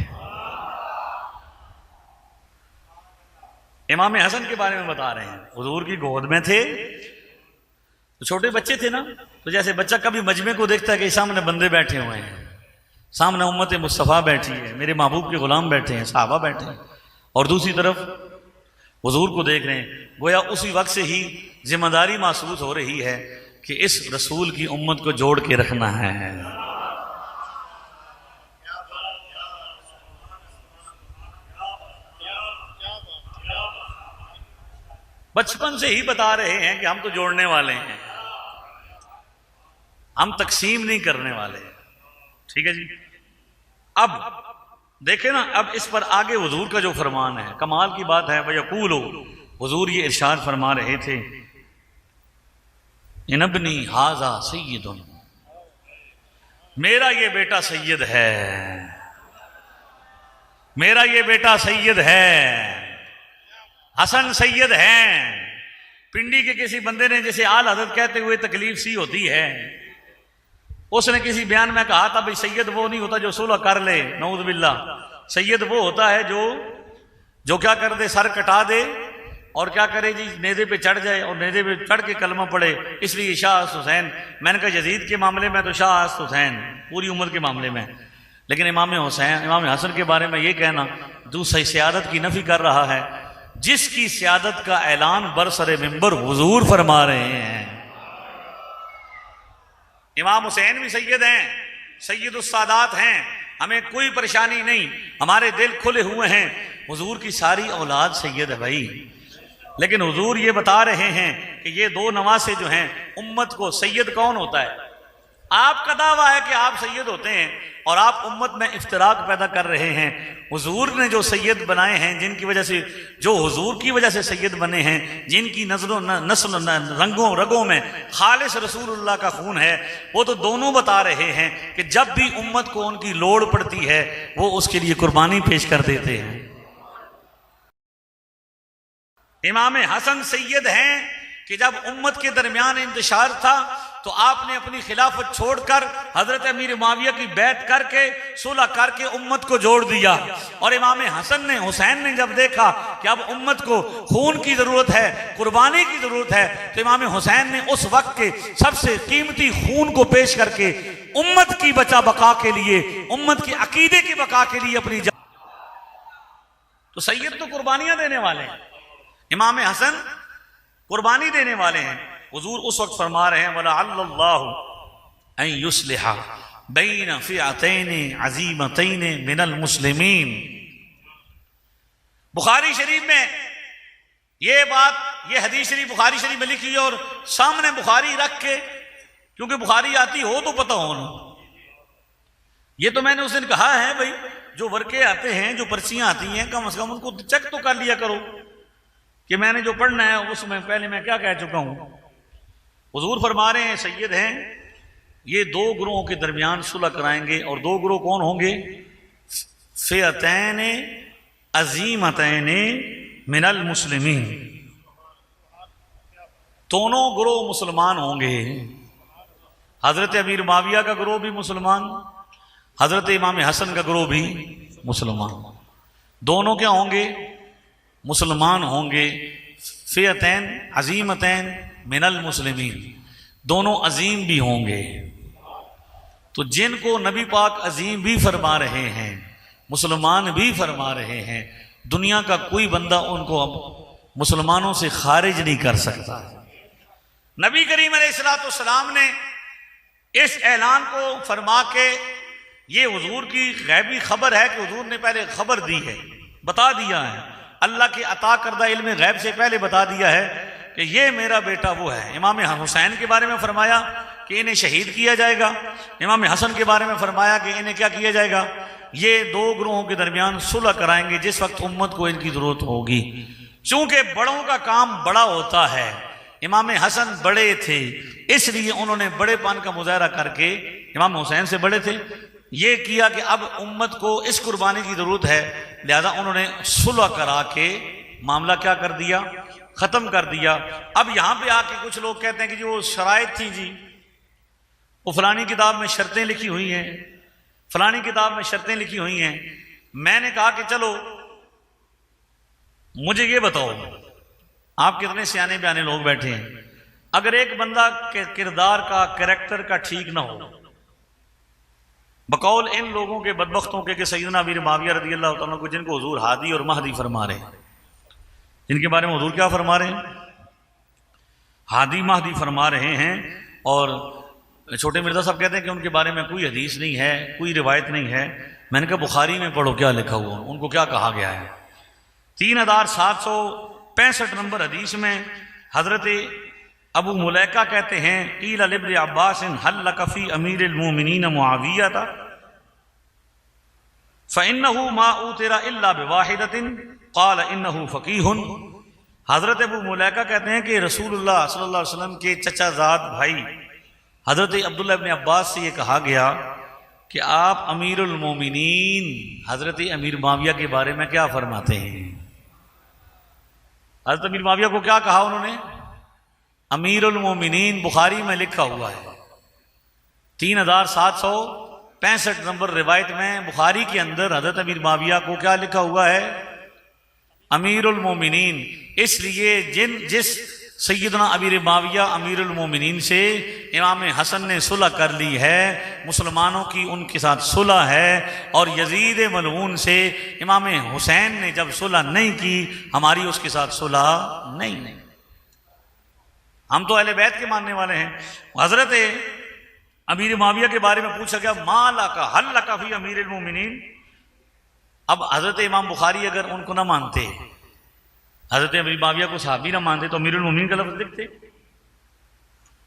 इमाम हसन के बारे में बता रहे हैं, हुजूर की गोद में थे तो छोटे बच्चे थे ना, तो जैसे बच्चा कभी मजमे को देखता है कि सामने बंदे बैठे हुए हैं, सामने उम्मत मुस्तफ़ा बैठी है, मेरे महबूब के गुलाम बैठे हैं, सहाबा बैठे हैं, और दूसरी तरफ हुजूर को देख रहे हैं। गोया उसी वक्त से ही जिम्मेदारी महसूस हो रही है कि इस रसूल की उम्मत को जोड़ के रखना है। बचपन से ही बता रहे हैं कि हम तो जोड़ने वाले हैं, हम तकसीम नहीं करने वाले। ठीक है जी। अब देखे ना, अब इस पर आगे हुजूर का जो फरमान है, कमाल की बात है। वयकूलो, हुजूर ये इरशाद फरमा रहे थे, इनबनी हाजा सय्यदुन, मेरा ये बेटा सैयद है, मेरा ये बेटा सैयद है, हसन सैयद हैं। पिंडी के किसी बंदे ने जैसे आल हज़रत कहते हुए तकलीफ सी होती है, उसने किसी बयान में कहा था भाई सैयद वो नहीं होता जो सुलह कर ले, नऊज़ बिल्लाह। सैयद वो होता है जो क्या कर दे, सर कटा दे और क्या करे जी, नेज़े पे चढ़ जाए और नेज़े पे चढ़ के कलमा पढ़े। इसलिए शाह हुसैन, मैंने कहा यजीद के मामले में तो शाह हुसैन पूरी उम्र के मामले में, लेकिन इमाम हुसैन, इमाम हसन के बारे में ये कहना दूसरी सियादत की नफी कर रहा है, जिसकी सियादत का ऐलान बरसरे मिंबर हुजूर फरमा रहे हैं। इमाम हुसैन भी सैयद हैं, सैयदुस सादात हैं, हमें कोई परेशानी नहीं, हमारे दिल खुले हुए हैं। हुजूर की सारी औलाद सैयद है भाई, लेकिन हुजूर ये बता रहे हैं कि ये दो नवासे जो हैं उम्मत को, सैयद कौन होता है? आपका दावा है कि आप सैयद होते हैं और आप उम्मत में इफ्तराक पैदा कर रहे हैं। हुजूर ने जो सैयद बनाए हैं, जिनकी वजह से, जो हुजूर की वजह से सैयद बने हैं, जिनकी नजरों नस्ल रंगों रगों में खालिस रसूलुल्लाह का खून है, वो तो दोनों बता रहे हैं कि जब भी उम्मत को उनकी लोड़ पड़ती है वो उसके लिए कुर्बानी पेश कर देते हैं। इमाम हसन सैयद हैं कि जब उम्मत के दरमियान इंतशार था तो आपने अपनी खिलाफत छोड़कर हजरत अमीर मुआविया की बैत करके सुलह करके उम्मत को जोड़ दिया। और इमाम हसन ने, हुसैन ने जब देखा कि अब उम्मत को खून की जरूरत है, कुर्बानी की जरूरत है, तो इमाम हुसैन ने उस वक्त के सबसे कीमती खून को पेश करके उम्मत की बचा बका के लिए, उम्मत के अकीदे की बका के लिए अपनी तो सैयद तो कुर्बानियां देने वाले हैं, इमाम हसन कुर्बानी देने वाले हैं। हुजूर उस वक्त फरमा रहे हैं, वला अल्लाहु अन युस्लिहा बैन फिअतैन अज़ीमतैन मिनल मुस्लिमीन। बुखारी शरीफ में ये बात, ये हदीस शरीफ बुखारी शरीफ में लिखी है और सामने बुखारी रख के, क्योंकि बुखारी आती हो तो पता हो ना। ये तो मैंने उस दिन कहा है भाई, जो वर्के आते हैं, जो पर्चियां आती हैं, कम से कम उनको चेक तो कर लिया करो कि मैंने जो पढ़ना है उसमें पहले मैं क्या कह चुका हूं। हुजूर फरमा रहे हैं सैयद हैं, ये दो ग्रोहों के दरमियान सुलह कराएंगे, और दो ग्रोह कौन होंगे? फिअतैन अज़ीमतैन मिनल मुस्लिमीन, दोनों ग्रोह मुसलमान होंगे। हजरत अमीर मुआविया का ग्रोह भी मुसलमान, हजरत इमाम हसन का ग्रोह भी मुसलमान, दोनों क्या होंगे? मुसलमान होंगे। फिअतैन अज़ीमतैन मिनल मुस्लिमीन, दोनों अजीम भी होंगे। तो जिनको नबी पाक अजीम भी फरमा रहे हैं, मुसलमान भी फरमा रहे हैं, दुनिया का कोई बंदा उनको अब मुसलमानों से खारिज नहीं कर सकता। नबी करीम अलैहिस्सलाम ने इस ऐलान को फरमा के, ये हुजूर की गैबी खबर है कि हुजूर ने पहले खबर दी है, बता दिया है, अल्लाह के अता करदा इल्म गैब से पहले बता दिया है कि ये मेरा बेटा वो है। इमाम हुसैन के बारे में फरमाया कि इन्हें शहीद किया जाएगा। इमाम हसन के बारे में फरमाया कि इन्हें क्या किया जाएगा, ये दो ग्रोहों के दरमियान सुलह कराएंगे जिस वक्त उम्मत को इनकी जरूरत होगी। चूंकि बड़ों का काम बड़ा होता है, इमाम हसन बड़े थे इसलिए उन्होंने बड़ेपन का मुजाहरा करके इमाम हुसैन से बड़े थे, ये किया कि अब उम्मत को इस कुर्बानी की जरूरत है, लिहाजा उन्होंने सुलह करा के मामला क्या कर दिया, खत्म कर दिया। अब यहां पे आके कुछ लोग कहते हैं कि जो शराइत थी जी, वो फलानी किताब में शर्तें लिखी हुई हैं, फलानी किताब में शर्तें लिखी हुई हैं। मैंने कहा कि चलो मुझे ये बताओ, आप कितने सियाने बयाने लोग बैठे हैं, अगर एक बंदा के किरदार का, कैरेक्टर का ठीक ना हो, बकौल इन लोगों के बदबख्तों के सैयदना अमीर मुआविया रज़ी अल्लाह तआला को, जिनको हुजूर हादी और महदी फरमा रहे हैं, जिनके बारे में हुजूर क्या फरमा रहे हैं, हादी महदी फरमा रहे हैं। और छोटे मिर्जा साहब कहते हैं कि उनके बारे में कोई हदीस नहीं है, कोई रिवायत नहीं है। मैंने कहा बुखारी में पढ़ो क्या लिखा हुआ, उनको क्या कहा गया है। 3765 नंबर हदीस में हजरत अबू मुलैका कहते हैं, क़ील लिब्न अब्बास हल लक फ़ी अमीरिल मोमिनीन मुआविया फ़इन्नहु मा ऊतिरा इल्ला बिवाहिदतिन क़ाल इन्नहु फ़क़ीहुन। हजरत अबू मुलैका कहते हैं कि रसूलुल्लाह सल्लल्लाहु अलैहि वसल्लम के चचाजाद भाई हजरत अब्दुल्लाह इब्न अब्बास से ये कहा गया कि आप अमीरुल मोमिनीन हजरत अमीर मुआविया के बारे में क्या फरमाते हैं। हजरत अमीर मुआविया को क्या कहा उन्होंने, अमीरुल मोमिनीन। बुखारी में लिखा हुआ है 3765 नंबर रिवायत में बुखारी के अंदर हजरत अमीर मुआविया को क्या लिखा हुआ है, अमीरुल मोमिनीन। इसलिए जिस सैयदना अमीर मुआविया अमीरुल मोमिनीन से इमाम हसन ने सुलह कर ली है, मुसलमानों की उनके साथ सुलह है, और यजीद मलऊन से इमाम हुसैन ने जब सुलह नहीं की, हमारी उसके साथ सुलह नहीं। हम तो अहले बैत के मानने वाले हैं। हजरत अमीर मुआविया के बारे में पूछा गया, माला का हल लका फी अमीरुल मोमिनीन। अब हजरत इमाम बुखारी अगर उनको ना मानते, हजरत अमीर मुआविया को सहाबी ना मानते, तो अमीरुल मोमिनीन का लफ्ज़ लिखते।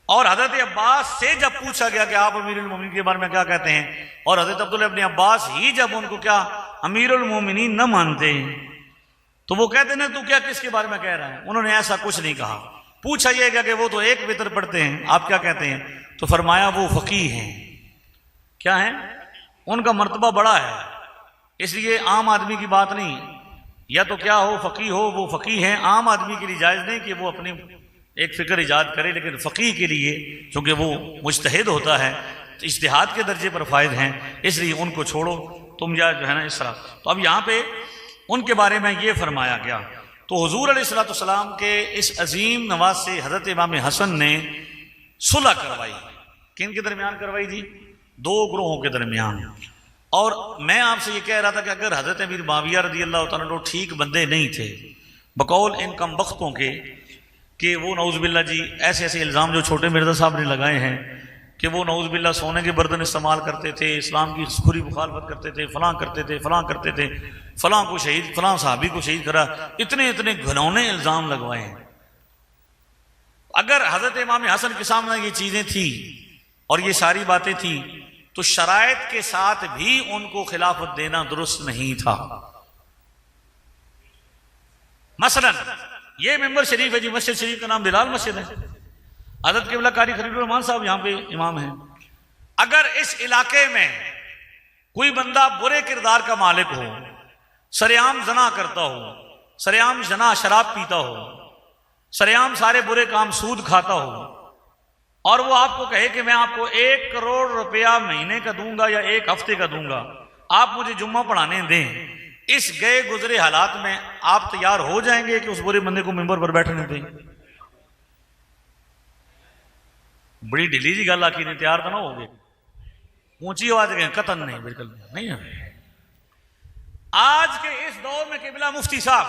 और हजरत अब्बास से जब पूछा गया कि आप अमीरुल मोमिनीन के बारे में क्या कहते हैं, और हजरत अब्दुल्लाह इब्न अब्बास ही जब उनको क्या अमीरुल मोमिनीन न मानते, तो वो कहते ना तू क्या किसके बारे में कह रहा है। उन्होंने ऐसा कुछ नहीं कहा। पूछा यह गया कि वो तो एक वितर पढ़ते हैं, आप क्या कहते हैं, तो फरमाया वो फकीह हैं। क्या है, उनका मर्तबा बड़ा है, इसलिए आम आदमी की बात नहीं है। या तो क्या हो, फकीह हो, वो फकीह हैं। आम आदमी के लिए जायज़ नहीं कि वो अपनी एक फिक्र ईजाद करे, लेकिन फकीह के लिए चूंकि वो मुज्तहिद होता है तो इज्तिहाद के दर्जे पर फायद हैं, इसलिए उनको छोड़ो तुम या जो है ना इस तरह। तो अब यहाँ पे उनके बारे में ये फरमाया गया। तो हुजूर अलैहिस्सलाम के इस अजीम नवाज से हजरत इमाम हसन ने सुलह करवाई। किन के दरमियान करवाई जी, दो ग्रोहों के दरमियान। और मैं आपसे ये कह रहा था कि अगर हजरत अमीर मुआविया रज़ी अल्लाह तआला अन्हु ठीक बंदे नहीं थे, बकौल इन कम बख्तों के कि वो नऊज़ुबिल्लाह जी ऐसे ऐसे इल्ज़ाम जो छोटे मिर्ज़ा साहब ने लगाए हैं कि वो नऊज़ुबिल्लाह सोने के बर्तन इस्तेमाल करते थे, इस्लाम की खुरी मुखालफत करते थे, फलां करते थे, फलां करते थे, फलां को शहीद, फलां सहाबी को शहीद करा, इतने इतने घिनौने इल्ज़ाम लगवाए हैं। अगर हजरत इमाम हसन के सामने ये चीज़ें थी और ये सारी बातें थी, तो शराइत के साथ भी उनको खिलाफत देना दुरुस्त नहीं था। मसलन ये मेंबर शरीफ है जी, मस्जिद शरीफ का नाम बिलाल मस्जिद है, हज़रत क़िबला कारी खलीलुर रहमान साहब यहाँ पे इमाम हैं। अगर इस इलाके में कोई बंदा बुरे किरदार का मालिक हो, सरेआम जना करता हो, सरेआम जना शराब पीता हो, सरेआम सारे बुरे काम सूद खाता हो, और वो आपको कहे कि मैं आपको 1 करोड़ रुपया महीने का दूंगा या 1 हफ्ते का दूंगा, आप मुझे जुम्मा पढ़ाने दें, इस गए गुजरे हालात में आप तैयार हो जाएंगे कि उस बुरे बंदे को मिंबर पर बैठने दें? बड़ी ढीली जी गल आखी ने, तैयार तो ना हो गए, ऊंची आवाज गए, कतन नहीं, बिल्कुल नहीं है। आज के इस दौर में क़िबला मुफ्ती साहब,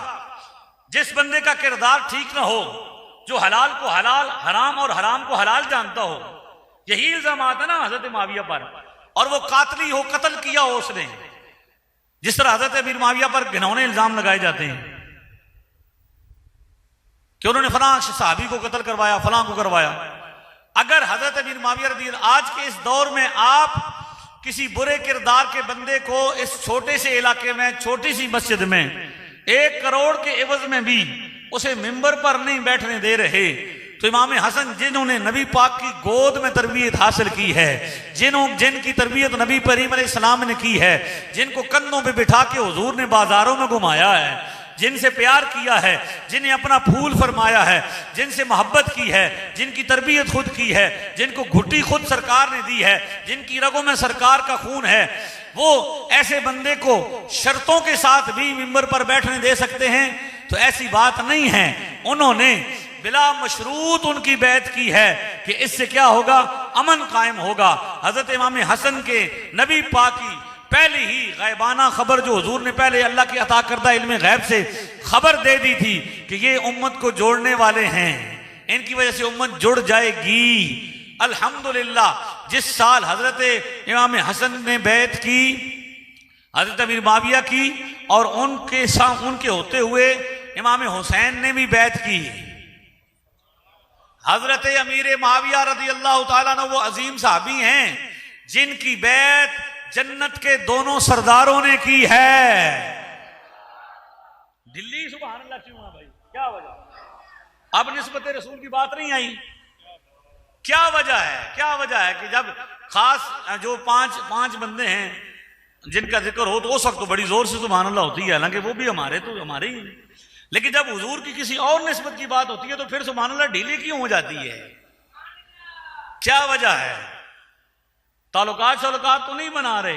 जिस बंदे का किरदार ठीक ना हो जो हलाल को हलाल, हराम और हराम को हलाल जानता हो। यही इल्जाम आता ना हजरत मुआविया पर, और वो कातली हो, कत्ल किया हो उसने, जिस तरह हजरत अमीर मुआविया पर घिनौने इल्जाम लगाए जाते हैं कि उन्होंने फलां सहाबी को कत्ल करवाया, फलां को करवाया। अगर हजरत अमीर मुआविया रज़ी अल्लाह आज के इस दौर में आप किसी बुरे किरदार के बंदे को इस छोटे से इलाके में, छोटी सी मस्जिद में 1 करोड़ के एवज में भी उसे मिंबर पर नहीं बैठने दे रहे, तो इमाम हसन जिन्होंने नबी पाक की गोद में तरबियत हासिल की है, जिनकी तरबियत नबी करीम अलैहिस्सलाम ने की है, जिनको कंधों पे बिठा के हुजूर ने बाजारों में घुमाया है, जिनसे प्यार किया है, जिन्हें अपना फूल फरमाया है, जिनसे मोहब्बत की है, जिनकी तरबियत खुद की है, जिनको घुट्टी खुद सरकार ने दी है, जिनकी रगों में सरकार का खून है, वो ऐसे बंदे को शर्तों के साथ भी मिंबर पर बैठने दे सकते हैं? तो ऐसी बात नहीं है। उन्होंने बिला मशरूत उनकी बैत की है कि इससे क्या होगा, अमन कायम होगा। हजरत इमाम हसन के नबी पाक की पहले ही गैबाना खबर जो हुजूर ने पहले अल्लाह की अता करदा इल्म गैब से खबर दे दी थी कि ये उम्मत को जोड़ने वाले हैं, इनकी वजह से उम्मत जुड़ जाएगी। अल्हम्दुलिल्लाह जिस साल हजरत इमाम हसन ने बैत की, हजरत अमीर मुआविया की, और उनके होते हुए इमाम हुसैन ने भी बैत की। हजरत अमीर मुआविया रज़ी अल्लाह तआला अन्हु वो अजीम साहबी हैं जिनकी बैत जन्नत के दोनों सरदारों ने की है। दिल्ली सुभान अल्लाह क्यों है भाई, क्या वजह? अब निस्बत रसूल की बात नहीं आई, क्या वजह है? क्या वजह है कि जब खास जो पांच बंदे हैं जिनका जिक्र हो तो उस वक्त तो बड़ी जोर से सुभान अल्लाह होती है, हालांकि वो भी हमारे ही, लेकिन जब हुजूर की किसी और निस्बत की बात होती है तो फिर सुभान अल्लाह ढीली क्यों हो जाती है? क्या वजह है? ताल्लुकात तो नहीं बना रहे,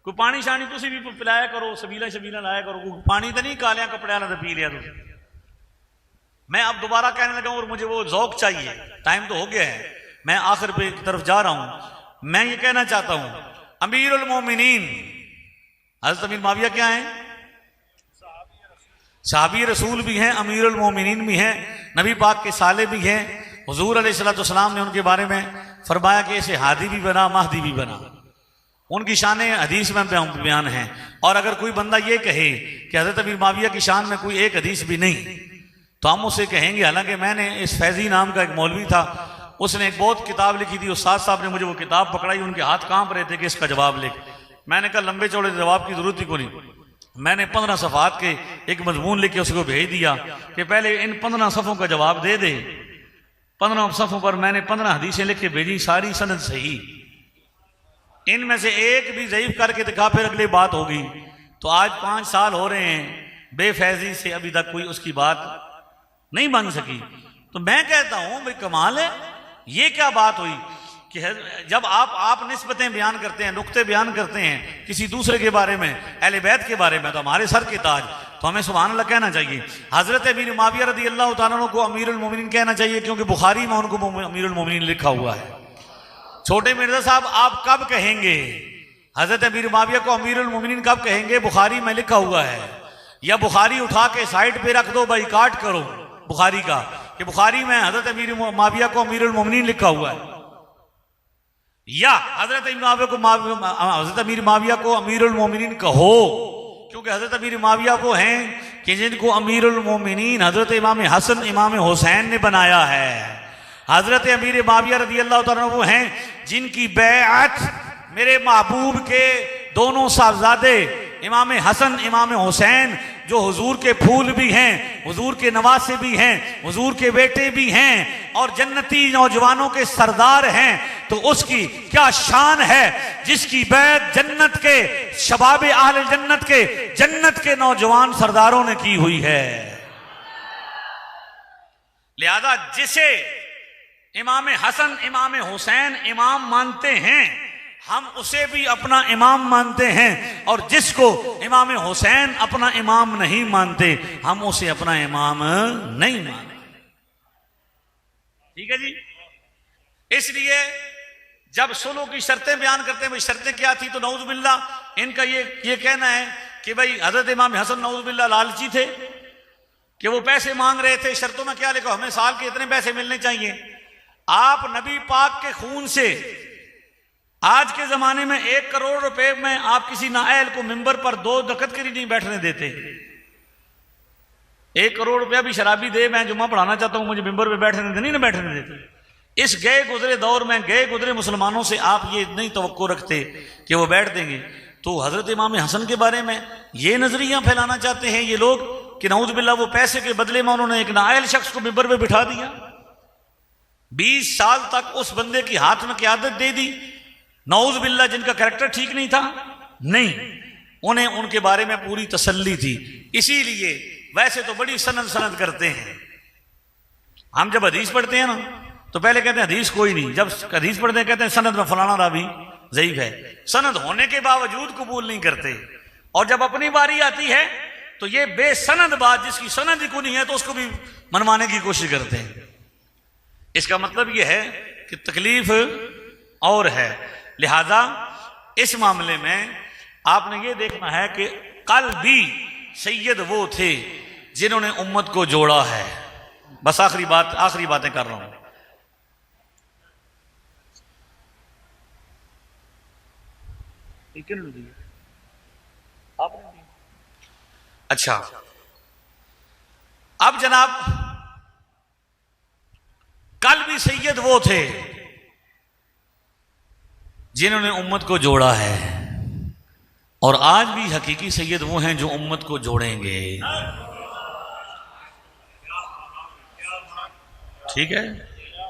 कोई पानी शानी तुसी भी पिलाया करो, सबीला लाया करो, पानी तो नहीं कालिया कपड़े वाला तो पी लिया तुम। मैं अब दोबारा कहने लगा और मुझे वो ज़ौक चाहिए, टाइम तो हो गया है, मैं आखिर पे की तरफ जा रहा हूं। मैं ये कहना चाहता हूं अमीरुल मोमिनीन हज़रत अमीर मुआविया क्या है? सहाबी रसूल भी हैं, अमीरुल मोमिनीन भी हैं, नबी पाक के साले भी हैं। हुजूर अलैहिस्सलाम ने उनके बारे में फरमाया कि ऐसे हादी भी बना, महदी भी बना। उनकी शान हदीस में बयान है। और अगर कोई बंदा ये कहे कि हज़रत अमीर मुआविया की शान में कोई एक हदीस भी नहीं, तो हम उसे कहेंगे, हालांकि मैंने इस फैजी नाम का एक मौलवी था, उसने एक बहुत किताब लिखी थी, उस्ताद साहब ने मुझे वो किताब पकड़ाई, उनके हाथ कांप रहे थे कि इसका जवाब लिख। मैंने कहा लंबे चौड़े जवाब की जरूरत ही को नहीं। मैंने 15 सफ़ात के एक मजमून लिख के उसको भेज दिया कि पहले इन 15 सफ़ों का जवाब दे दे। 15 सफ़ों पर मैंने 15 हदीसें लिख के भेजी, सारी सनद सही, इनमें से एक भी ज़ईफ करके दिखा, फिर अगली बात होगी। तो आज 5 साल हो रहे हैं, बेफैजी से अभी तक कोई उसकी बात नहीं बन सकी। तो मैं कहता हूं भाई कमाल है, ये क्या बात हुई कि जब आप निस्बतें बयान करते हैं, नुक्ते बयान करते हैं किसी दूसरे के बारे में, अहले बैत के बारे में, तो हमारे सर के ताज, तो हमें सुभान अल्लाह कहना चाहिए। हजरत अमीर मुआविया रज़ी अल्लाह तआला अन्हु को अमीरुल मोमिनीन कहना चाहिए, क्योंकि बुखारी में उनको अमीरुल मोमिनीन लिखा हुआ है। छोटे मिर्जा साहब आप कब कहेंगे हजरत अमीर मुआविया को अमीरुल मोमिनीन, कब कहेंगे? बुखारी में लिखा हुआ है। या बुखारी उठा के साइड पे रख दो, बाइकाट करो बुखारी का, कि बुखारी में हजरत अमीर मुआविया को अमीरुल मोमिनीन लिखा हुआ है। या हजरत अमीर मुआविया को अमीरुल मोमिनीन कहो, क्योंकि हजरत अमीर मुआविया वो हैं कि जिनको अमीरुल मोमिनीन हजरत इमाम हसन इमाम हुसैन ने बनाया है। हजरत अमीर मुआविया रज़ी अल्लाह तआला अन्हु वो हैं जिनकी बैअत मेरे महबूब के दोनों साहबजादे इमाम हसन इमाम हुसैन, जो हुजूर के फूल भी हैं, हुजूर के नवासे भी हैं, हुजूर के बेटे भी हैं और जन्नती नौजवानों के सरदार हैं, तो उसकी क्या शान है जिसकी बैत जन्नत के शबाब आहले जन्नत के नौजवान सरदारों ने की हुई है। लिहाजा जिसे इमाम हसन इमाम हुसैन इमाम मानते हैं, हम उसे भी अपना इमाम मानते हैं, और जिसको इमाम हुसैन अपना इमाम नहीं मानते, हम उसे अपना इमाम नहीं मानते। ठीक है जी। इसलिए जब सुलह की शर्तें बयान करते हैं, भाई शर्तें क्या थी, तो नऊज़ बिल्लाह इनका ये कहना है कि भाई हजरत इमाम हसन नऊज़ बिल्लाह लालची थे, कि वो पैसे मांग रहे थे, शर्तों में क्या लिखा, हमें साल के इतने पैसे मिलने चाहिए। आप नबी पाक के खून से आज के जमाने में 1 करोड़ रुपए में आप किसी नाअहल को मिंबर पर 2 रकअत के लिए नहीं बैठने देते। 1 करोड़ रुपया भी शराबी दे, मैं जुम्मा पढ़ाना चाहता हूं, मुझे मिंबर पे बैठने देते, नहीं बैठने देते। इस गए गुजरे दौर में गए गुजरे मुसलमानों से आप ये नहीं तवक्को रखते कि वो बैठ देंगे। तो हजरत इमाम हसन के बारे में ये नजरिया फैलाना चाहते हैं ये लोग कि नऊज बिल्लाह वो पैसे के बदले में उन्होंने एक नाअहल शख्स को मिंबर पे बिठा दिया, 20 साल तक उस बंदे की हाथ में क़यादत दे दी। नऊज बिल्लाह जिनका कैरेक्टर ठीक नहीं था, नहीं, उन्हें उनके बारे में पूरी तसल्ली थी। इसीलिए वैसे तो बड़ी सनद करते हैं। हम जब हदीस पढ़ते हैं ना तो पहले कहते हैं हदीस कोई नहीं, जब हदीस पढ़ते हैं कहते हैं सनद में फलाना रावी ज़ईफ है। सनद होने के बावजूद कबूल नहीं करते। और जब अपनी बारी आती है तो ये बेसनद बात, जिसकी सनद ही कोई नहीं है, तो उसको भी मनवाने की कोशिश करते हैं। इसका मतलब यह है कि तकलीफ और है। लिहाजा इस मामले में आपने ये देखना है कि कल भी सैयद वो थे जिन्होंने उम्मत को जोड़ा है। बस आखिरी बातें कर रहा हूं। अच्छा, अब जनाब कल भी सैयद वो थे जिन्होंने उम्मत को जोड़ा है, और आज भी हकीकी सैयद वो हैं जो उम्मत को जोड़ेंगे। ठीक है,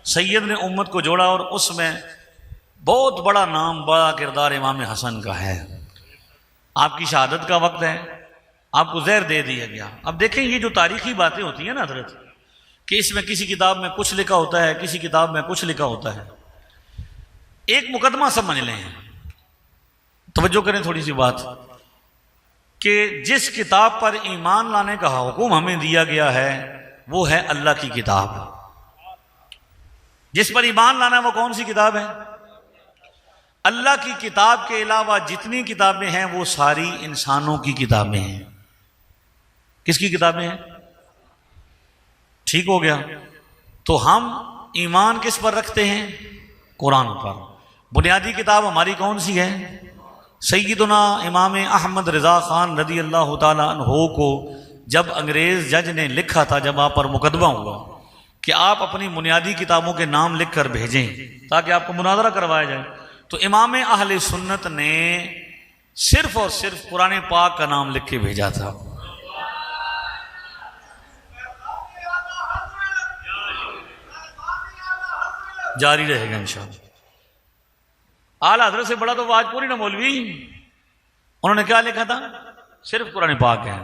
सैयद ने उम्मत को जोड़ा और उसमें बहुत बड़ा नाम, बड़ा किरदार इमाम हसन का है। आपकी शहादत का वक्त है, आपको ज़हर दे दिया गया। अब देखें, ये जो तारीखी बातें होती हैं ना हजरत, कि इसमें किसी किताब में कुछ लिखा होता है, किसी किताब में कुछ लिखा होता है। एक मुकदमा समझ लें, तवज्जो करें थोड़ी सी बात, कि जिस किताब पर ईमान लाने का हुक्म हमें दिया गया है वो है अल्लाह की किताब। जिस पर ईमान लाना वो कौन सी किताब है? अल्लाह की किताब के अलावा जितनी किताबें हैं वो सारी इंसानों की किताबें हैं। किसकी किताबें हैं? ठीक हो गया। तो हम ईमान किस पर रखते हैं? कुरान पर। बुनियादी किताब हमारी कौन सी है? सैयदना इमाम अहमद रज़ा खान रज़ी अल्लाह ताला अन्हो को जब अंग्रेज जज ने लिखा था, जब आप पर मुकदमा हुआ कि आप अपनी बुनियादी किताबों के नाम लिख कर भेजें ताकि आपको मुनाजरा करवाया जाए, तो इमाम अहले सुन्नत ने सिर्फ और सिर्फ कुरान पाक का नाम लिख के भेजा था। जारी रहेगा इंशाअल्लाह। आला हज़रत से बड़ा तो वाजपुरी ना मौलवी, उन्होंने क्या लिखा था? सिर्फ कुरान पाक है।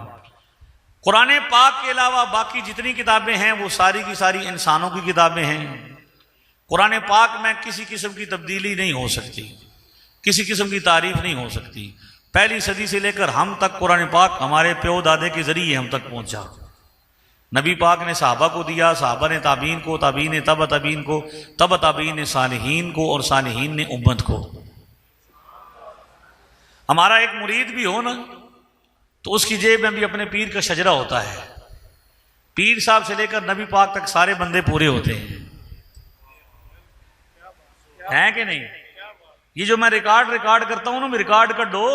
कुरान पाक के अलावा बाकी जितनी किताबें हैं वो सारी की सारी इंसानों की किताबें हैं। कुरान पाक में किसी किस्म की तब्दीली नहीं हो सकती, किसी किस्म की तारीफ नहीं हो सकती। पहली सदी से लेकर हम तक कुरान पाक हमारे प्यो दादे के जरिए हम तक पहुंचा। नबी पाक ने सहाबा को दिया, सहाबा ने ताबीन को, ताबीन ने तब ताबीन को, तब ताबीन ने सालिहीन को, और सालिहीन ने उम्मत को। हमारा एक मुरीद भी हो ना तो उसकी जेब में भी अपने पीर का शजरा होता है। पीर साहब से लेकर नबी पाक तक सारे बंदे पूरे होते हैं कि नहीं? ये जो मैं रिकॉर्ड करता हूं ना, मैं रिकॉर्ड कर दो।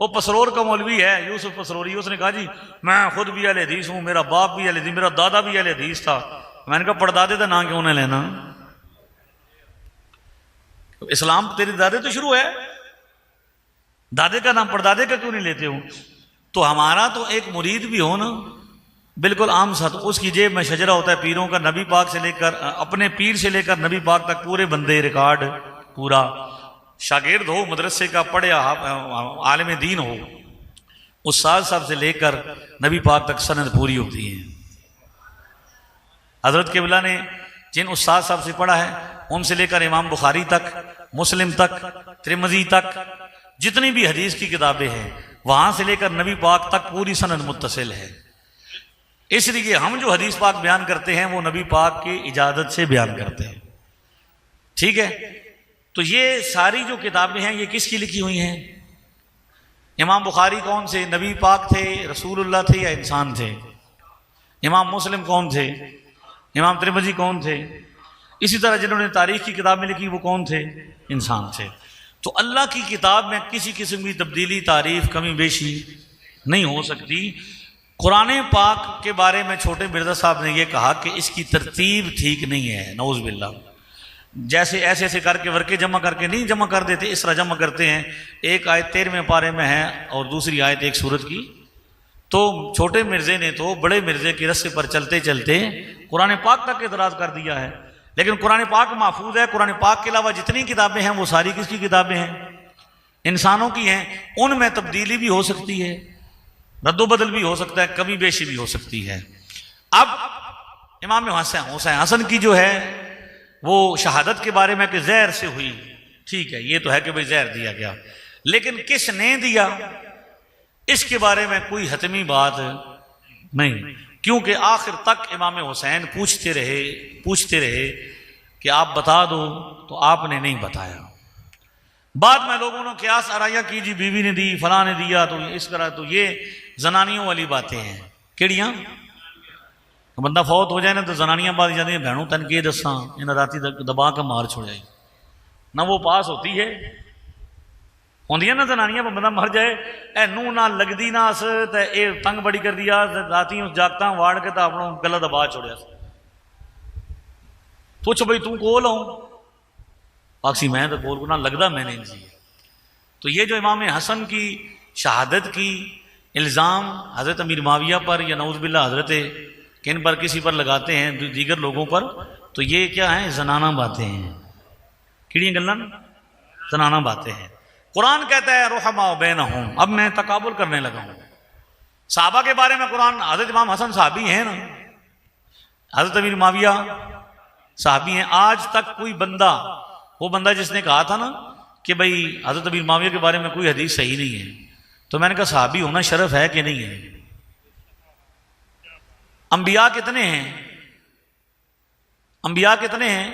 वो पसरोर का मौलवी है, यूसुफ पसरोरी, उसने कहा जी मैं खुद भी अहले हदीस हूं, मेरा बाप भी अहले हदीस, मेरा दादा भी अहले हदीस था। मैंने कहा पड़दादे का नाम क्यों नहीं लेना? तो इस्लाम तेरे दादे तो शुरू है, दादे का नाम पड़दादे का क्यों नहीं लेते हो? तो हमारा तो एक मुरीद भी हो ना, बिल्कुल आम सा, तो उसकी जेब में शजरा होता है पीरों का। नबी पाक से लेकर, अपने पीर से लेकर नबी पाक तक पूरे बंदे रिकॉर्ड पूरा। शागिर्द हो, मदरसे का पढ़े आलिम दीन हो, उस्ताद साहब से लेकर नबी पाक तक सनद पूरी होती है। हजरत किबला ने जिन उस्ताद साहब से पढ़ा है उनसे लेकर इमाम बुखारी तक, मुस्लिम तक, तिरमिज़ी तक, जितनी भी हदीस की किताबें हैं वहां से लेकर नबी पाक तक पूरी सनद मुत्तसिल है। इसलिए हम जो हदीस पाक बयान करते हैं वो नबी पाक की इजाजत से बयान करते हैं। ठीक है, तो ये सारी जो किताबें हैं ये किसकी लिखी हुई हैं? इमाम बुखारी कौन से? नबी पाक थे, रसूलुल्लाह थे या इंसान थे? इमाम मुस्लिम कौन थे, इमाम तिरमिज़ी कौन थे, इसी तरह जिन्होंने तारीख की किताबें लिखी वो कौन थे, इंसान थे। तो अल्लाह की किताब में किसी किस्म की तब्दीली, तारीफ, कमी बेशी नहीं हो सकती। कुरान पाक के बारे में छोटे मिर्जा साहब ने यह कहा कि इसकी तरतीब ठीक नहीं है, नऊज़ बिल्लाह। जैसे ऐसे ऐसे करके वर्के जमा करके नहीं जमा कर देते, इस तरह जमा करते हैं। एक आयत 13वें पारे में है और दूसरी आयत एक सूरत की। तो छोटे मिर्जे ने तो बड़े मिर्जे के रस्ते पर चलते चलते कुरान पाक तक एतराज़ कर दिया है। लेकिन कुरान पाक महफूज है। कुरान पाक के अलावा जितनी किताबें हैं वो सारी किसकी किताबें हैं, इंसानों की हैं। उनमें तब्दीली भी हो सकती है, रद्दोबदल भी हो सकता है, कमी बेशी भी हो सकती है। अब इमाम हुसैन हसन की जो है वो शहादत के बारे में कि जहर से हुई, ठीक है, ये तो है कि भाई जहर दिया गया, लेकिन किसने दिया इसके बारे में कोई हतमी बात नहीं, क्योंकि आखिर तक इमाम हुसैन पूछते रहे कि आप बता दो, तो आपने नहीं बताया। बाद में लोगों ने क्यास आराया की, जी बीवी ने दी, फलां ने दिया, तो इस तरह। तो ये जनानियों वाली बातें हैं। केड़ियां? बंदा फौत हो जाए ना तो जनानियां बात जाती हैं, भैनों तन के दसा इन्हें राती दबा के मार छोड़ाई ना, वो पास होती है होंदियां ना जनानियां। बंदा मर जाए ए नूह ना लगदी ना अस ते ए तंग बड़ी कर दिया, राती उस जागता वाड़ के तो अपना गला दबा छोड़िया। पुछ बई तू कोल आऊं, आखसी मैं तो कोल को ना लगदा मैंने जी। तो ये जो इमाम हसन की शहादत की इल्ज़ाम हज़रत अमीर माविया पर या नऊज़ बिल्लाह हज़रत किन पर किसी पर लगाते हैं, दीगर लोगों पर, तो ये क्या है, जनाना बातें हैं। किड़ियां गल्लां जनाना बातें हैं। कुरान कहता है रुहमा बैनहुम। अब मैं तकाबुल करने लगा हूं सहाबा के बारे में। कुरान, हज़रत इमाम हसन साहबी हैं ना, हज़रत अमीर माविया साहबी हैं। आज तक कोई बंदा, वो बंदा जिसने कहा था ना कि भाई हज़रत अमीर माविया के बारे में कोई हदीस सही नहीं है, तो मैंने कहा साहबी होना शरफ है कि नहीं है? अंबिया कितने हैं? अंबिया कितने हैं?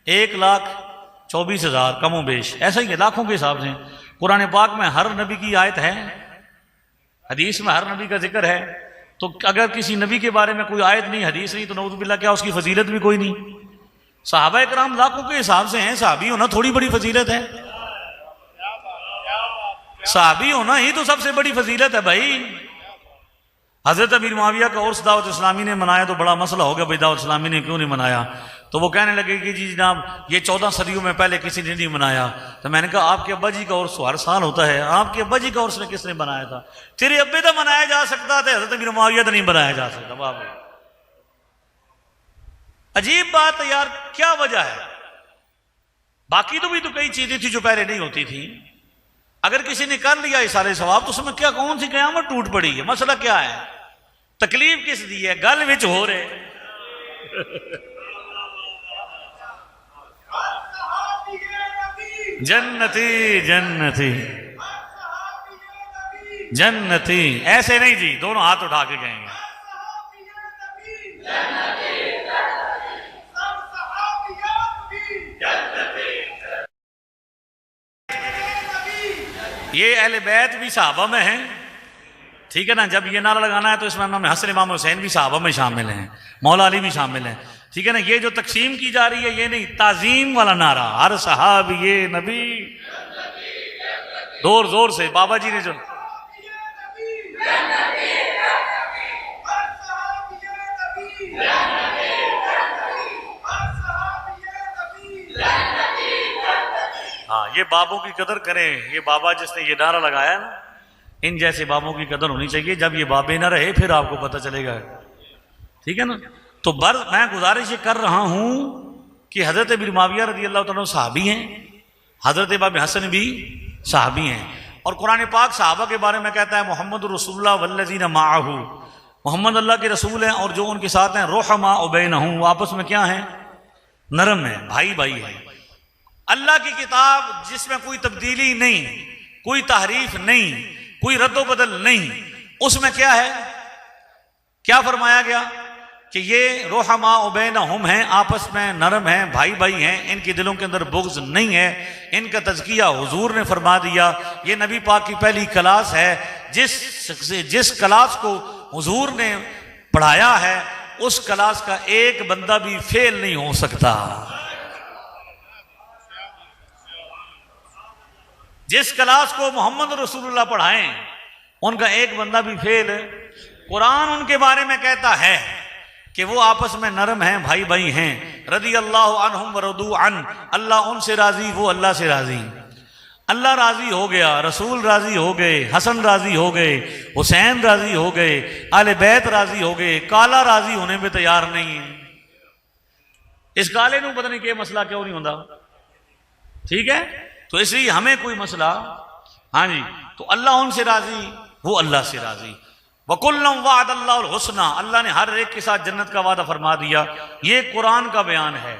1,24,000 कमो बेश, ऐसा ही है, लाखों के हिसाब से। कुरान पाक में हर नबी की आयत है, हदीस में हर नबी का जिक्र है। तो अगर किसी नबी के बारे में कोई आयत नहीं, हदीस नहीं, तो नऊज़ बिल्लाह क्या उसकी फजीलत भी कोई नहीं? सहाबा इकराम लाखों के हिसाब से हैं, सहाबी होना थोड़ी बड़ी फजीलत है? सहाबी होना ही तो सबसे बड़ी फजीलत है भाई। हजरत अमीर मुआविया का उर्स दावत इस्लामी ने मनाया तो बड़ा मसला हो गया, भाई दावत इस्लामी ने क्यों नहीं मनाया? तो वो कहने लगे कि जी जनाब ये 14 सदियों में पहले किसी ने नहीं मनाया। तो मैंने कहा आपके अब्बा जी का उर्स हर साल होता है, आपके अब्बा जी का उर्स ने किसने बनाया था? तेरे अब्बे तो मनाया जा सकता था, हजरत अमीर मुआविया तो नहीं बनाया जा सकता। बाबा अजीब बात है यार, क्या वजह है? बाकी तो भी तो कई चीजें थी जो पहले नहीं होती थी। अगर किसी ने कर लिया ये सारे सवाब तो उसमें क्या, कौन सी कयामत टूट पड़ी है? मसला क्या है? तकलीफ किस दी है? गल विच हो रहे जन्नती जन्नती जन्नती, ऐसे नहीं जी, दोनों हाथ उठा के कहेंगे। ये अहले बैत भी सहाबा में हैं, ठीक है ना। जब ये नारा लगाना है तो इसमें इमाम हसन इमाम हुसैन भी सहाबा में शामिल हैं, मौला अली भी शामिल हैं, ठीक है ना। ये जो तकसीम की जा रही है ये नहीं, ताजीम वाला नारा, हर सहाब ये नबी, जोर जोर से बाबा जी ने जो हाँ, ये बाबों की कदर करें। ये बाबा जिसने ये नारा लगाया ना, इन जैसे बाबों की कदर होनी चाहिए। जब ये बाबे ना रहे फिर आपको पता चलेगा, ठीक है ना। तो मैं गुजारिश ये कर रहा हूं कि हजरत अमीर मुआविया रज़ी अल्लाह तआला सहाबी हैं, हजरत इमाम हसन भी सहाबी हैं। और कुरान पाक सहाबा के बारे में कहता है मोहम्मद रसूलुल्लाह वल्लज़ीना माअहू, मोहम्मद अल्लाह के रसूल हैं और जो उनके साथ हैं, रुहमा बैनहुम, आपस में क्या है? नरम है, भाई भाई है। अल्लाह की किताब जिसमें कोई तब्दीली नहीं, कोई तहरीफ नहीं, कोई रद्दोबदल नहीं, उसमें क्या है? क्या फरमाया गया कि ये रोहमा बैनहुम हैं, आपस में नरम हैं, भाई भाई हैं, इनके दिलों के अंदर बुग़्ज़ नहीं है। इनका तज़किया हुजूर ने फरमा दिया। ये नबी पाक की पहली क्लास है, जिस क्लास को हुजूर ने पढ़ाया है, उस क्लास का एक बंदा भी फेल नहीं हो सकता। जिस क्लास को मोहम्मद रसूलुल्लाह पढ़ाएं उनका एक बंदा भी फेल। कुरान उनके बारे में कहता है कि वो आपस में नरम हैं, भाई भाई हैं। रदी अल्लाह अन्हुम व रदू अन, अल्लाह उनसे राजी, वो अल्लाह से राजी। अल्लाह राजी हो गया, रसूल राजी हो गए, हसन राजी हो गए, हुसैन राजी हो गए, आले बैत राजी हो गए। काला राजी होने में तैयार नहीं है। इस काले नूं पता नहीं क्या मसला क्यों नहीं होता, ठीक है। तो इसलिए हमें कोई मसला, हाँ जी, तो अल्लाह उनसे राजी, वो अल्लाह से राजी। वकुल्लम वादल्लाहुल हुस्ना, अल्लाह ने हर एक के साथ जन्नत का वादा फरमा दिया। ये कुरान का बयान है।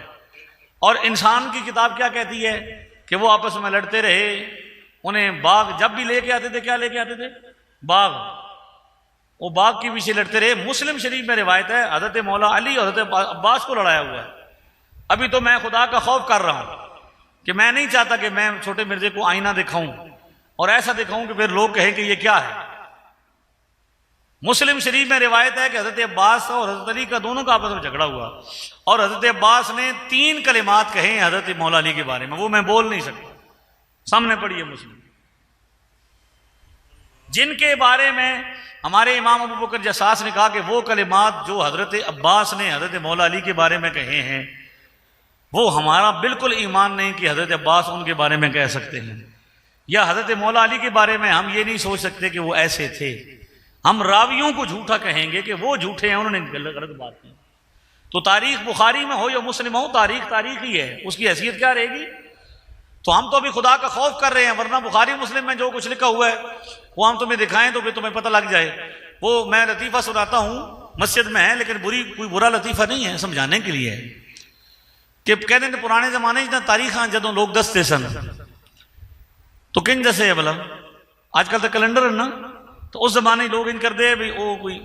और इंसान की किताब क्या कहती है कि वो आपस में लड़ते रहे, उन्हें बाघ जब भी लेके आते थे, क्या लेके आते थे? बाघ। वो बाघ के पीछे लड़ते रहे। मुस्लिम शरीफ में रिवायत है हजरत मौला अली और हजरत अब्बास को लड़ाया हुआ है। अभी तो मैं खुदा का खौफ कर रहा हूं कि मैं नहीं चाहता कि मैं छोटे मिर्जे को आईना दिखाऊं और ऐसा दिखाऊं कि फिर लोग कहें कि ये क्या है। मुस्लिम शरीफ में रिवायत है कि हजरत अब्बास और हजरत अली का दोनों का आपस में झगड़ा हुआ और हजरत अब्बास ने 3 कलिमात कहे हजरत मौला अली के बारे में, वो मैं बोल नहीं सकता, सामने पढ़िए मुस्लिम, जिनके बारे में हमारे इमाम अबू बकर जसास ने कहा कि वो कलिमात जो हजरत अब्बास ने हजरत मौला अली के बारे में कहे हैं, वो हमारा बिल्कुल ईमान नहीं कि हजरत अब्बास उनके बारे में कह सकते हैं, या हजरत मौला अली के बारे में हम ये नहीं सोच सकते कि वो ऐसे थे। हम रावियों को झूठा कहेंगे कि वो झूठे हैं, उन्होंने गलत बात की। तो तारीख बुखारी में हो या मुस्लिम हो, तारीख तारीख ही है, उसकी हैसियत क्या रहेगी। तो हम तो अभी खुदा का खौफ कर रहे हैं, वरना बुखारी मुस्लिम में जो कुछ लिखा हुआ है वो हम तुम्हें दिखाएं तो फिर तुम्हें पता लग जाए। वो मैं लतीफ़ा सुनाता हूँ, मस्जिद में है, लेकिन कोई बुरा लतीफ़ा नहीं है, समझाने के लिए है कि कहते हैं पुराने जमाने च तारीख जदों लोग दसते सन तो किन दसे है भला। आजकल तो कैलेंडर है ना, तो उस जमाने लोग इन करते भी वो कोई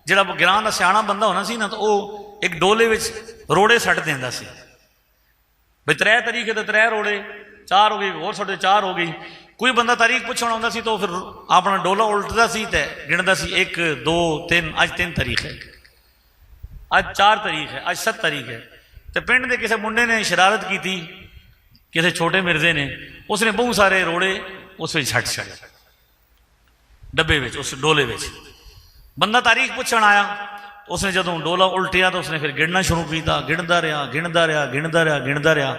जरा गिरां का सियाणा बंदा होना सी ना, तो वो एक डोले में रोड़े सट देंदा सी भी 3 तरीक है तो 3 रोड़े, 4 हो गई, और छोटे 4 हो गई। कोई बंदा तारीख पूछना आंदा सी तो फिर अपना डोला उल्टदा सी ते गिनदा सी 1 2 3, अज 3 तारीख है, अज 4 तारीख है, अज 7 तारीख है। तो पिंड के किसी मुंडे ने शरारत की थी, किसी छोटे मिर्जे ने, उसने बहुत सारे रोड़े उस छट छड़े डब्बे में, उस डोले में। बंदा तारीख पूछण आया, उसने जदों डोला उल्टिया तो उसने फिर गिनना शुरू किया, गिनदा रहा गिनदा रहा गिनदा रहा गिनदा रहा,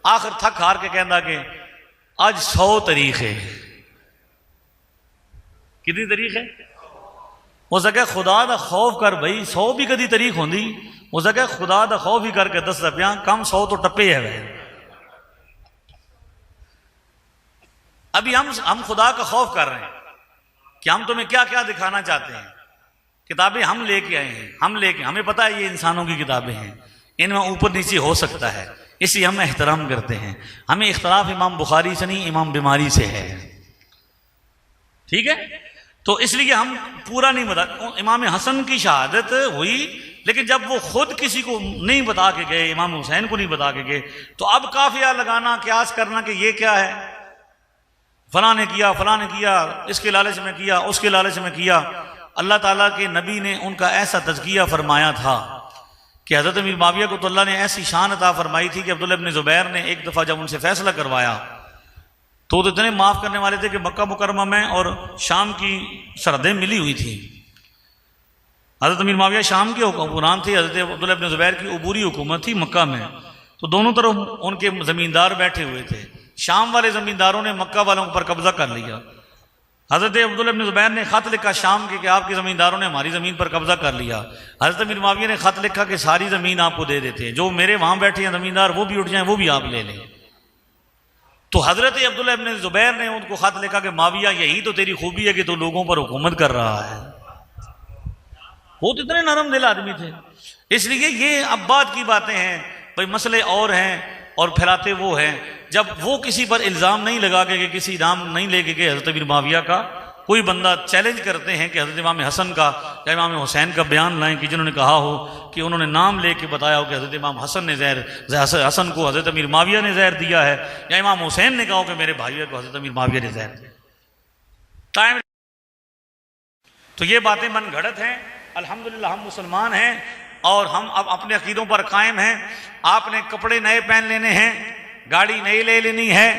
आखिर थक हार के कहता कि अज 100 तारीख है। कितनी तारीख है? उस जगह खुदा दा खौफ कर भाई, 100 भी कदी तारीख होंगी, उस जगह खुदा दा खौफ ही करके दसदा पिया, कम 100 तो टप्पे है। अभी हम खुदा का खौफ कर रहे हैं कि हम तुम्हें क्या क्या दिखाना चाहते हैं। किताबें हम लेके आए हैं, हमें पता है ये इंसानों की किताबें हैं, इनमें ऊपर नीचे हो सकता है, इसलिए हम एहतराम करते हैं। हमें इख्तलाफ इमाम बुखारी से नहीं, इमाम बीमारी से है, ठीक है। तो इसलिए हम पूरा नहीं बता। इमाम हसन की शहादत हुई, लेकिन जब वो खुद किसी को नहीं बता के गए, इमाम हुसैन को नहीं बता के गए, तो अब काफिया लगाना, क्यास करना कि ये क्या है, फलां ने किया, इसके लालच में किया, उसके लालच में किया। अल्लाह ताला के नबी ने उनका ऐसा तज़किया फरमाया था कि हज़रत अमीर माविया को तो अल्लाह ने ऐसी शान अता फरमाई थी कि अब्दुल्लाह इब्न ज़ुबैर ने एक दफ़ा जब उनसे फैसला करवाया तो इतने माफ़ करने वाले थे कि मक्का मुकरमा में और शाम की सरहदें मिली हुई थी। हज़रत अमीर माविया शाम के हुक्मरान थे, हज़रत अब्दुल्लाह इब्न ज़ुबैर की अबूरी हुकूमत थी मक्का में, तो दोनों तरफ उनके ज़मींदार बैठे हुए थे। शाम वाले ज़मींदारों ने मक्का वालों पर कब्जा कर लिया। हज़रत अब्दुल्लाह इब्न ज़ुबैर ने खत लिखा शाम के कि आपके ज़मींदारों ने हमारी ज़मीन पर कब्जा कर लिया। हज़रत अमीर माविया ने खत लिखा कि सारी ज़मीन आपको दे देते हैं, जो मेरे वहाँ बैठे हैं ज़मींदार वो भी उठ जाएं, वो भी आप ले लें। तो हज़रत अब्दुल्लाह इब्न ज़ुबैर ने उनको खत लिखा कि माविया यही तो तेरी खूबी है कि तू लोगों पर हुकूमत कर रहा है। वो तो इतने नरम दिल आदमी थे। इसलिए ये अब बात की बातें हैं भाई, मसले और हैं और फैलाते वो हैं। जब वो किसी पर इल्ज़ाम नहीं लगा के, किसी नाम नहीं लेके गए हज़रत अमीर माविया का, कोई बंदा चैलेंज करते हैं कि हज़रत इमाम हसन का या इमाम हुसैन का बयान लाएं कि जिन्होंने कहा हो कि उन्होंने नाम लेके बताया हो कि हज़रत इमाम हसन ने हसन को हज़रत अमीर माविया ने ज़हर दिया है, या इमाम हुसैन ने कहा हो कि मेरे भाइयों को हज़रत अमीर माविया ने ज़हर दिया। टाइम तो ये बातें मन घड़त हैं, अल्हम्दुलिल्लाह हम मुसलमान हैं और हम अब अपने अकीदों पर कायम हैं। आपने कपड़े नए पहन लेने हैं, गाड़ी नई ले लेनी है,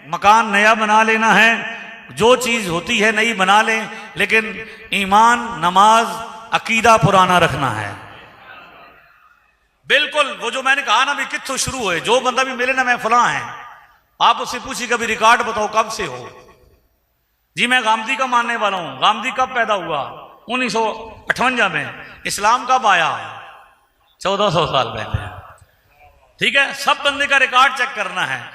मकान नया बना लेना है, जो चीज़ होती है नई बना लें, लेकिन ईमान, नमाज, अकीदा पुराना रखना है। बिल्कुल वो जो मैंने कहा ना भी कित्थों शुरू हुए, जो बंदा भी मिले ना मैं फलां है, आप उससे पूछिए कभी रिकॉर्ड बताओ कब से हो। जी मैं गामदी का मानने वाला हूं। गामदी कब पैदा हुआ? 1958 में। इस्लाम कब आया? 1400 साल पहले। ठीक है, सब बंदे का रिकॉर्ड चेक करना है।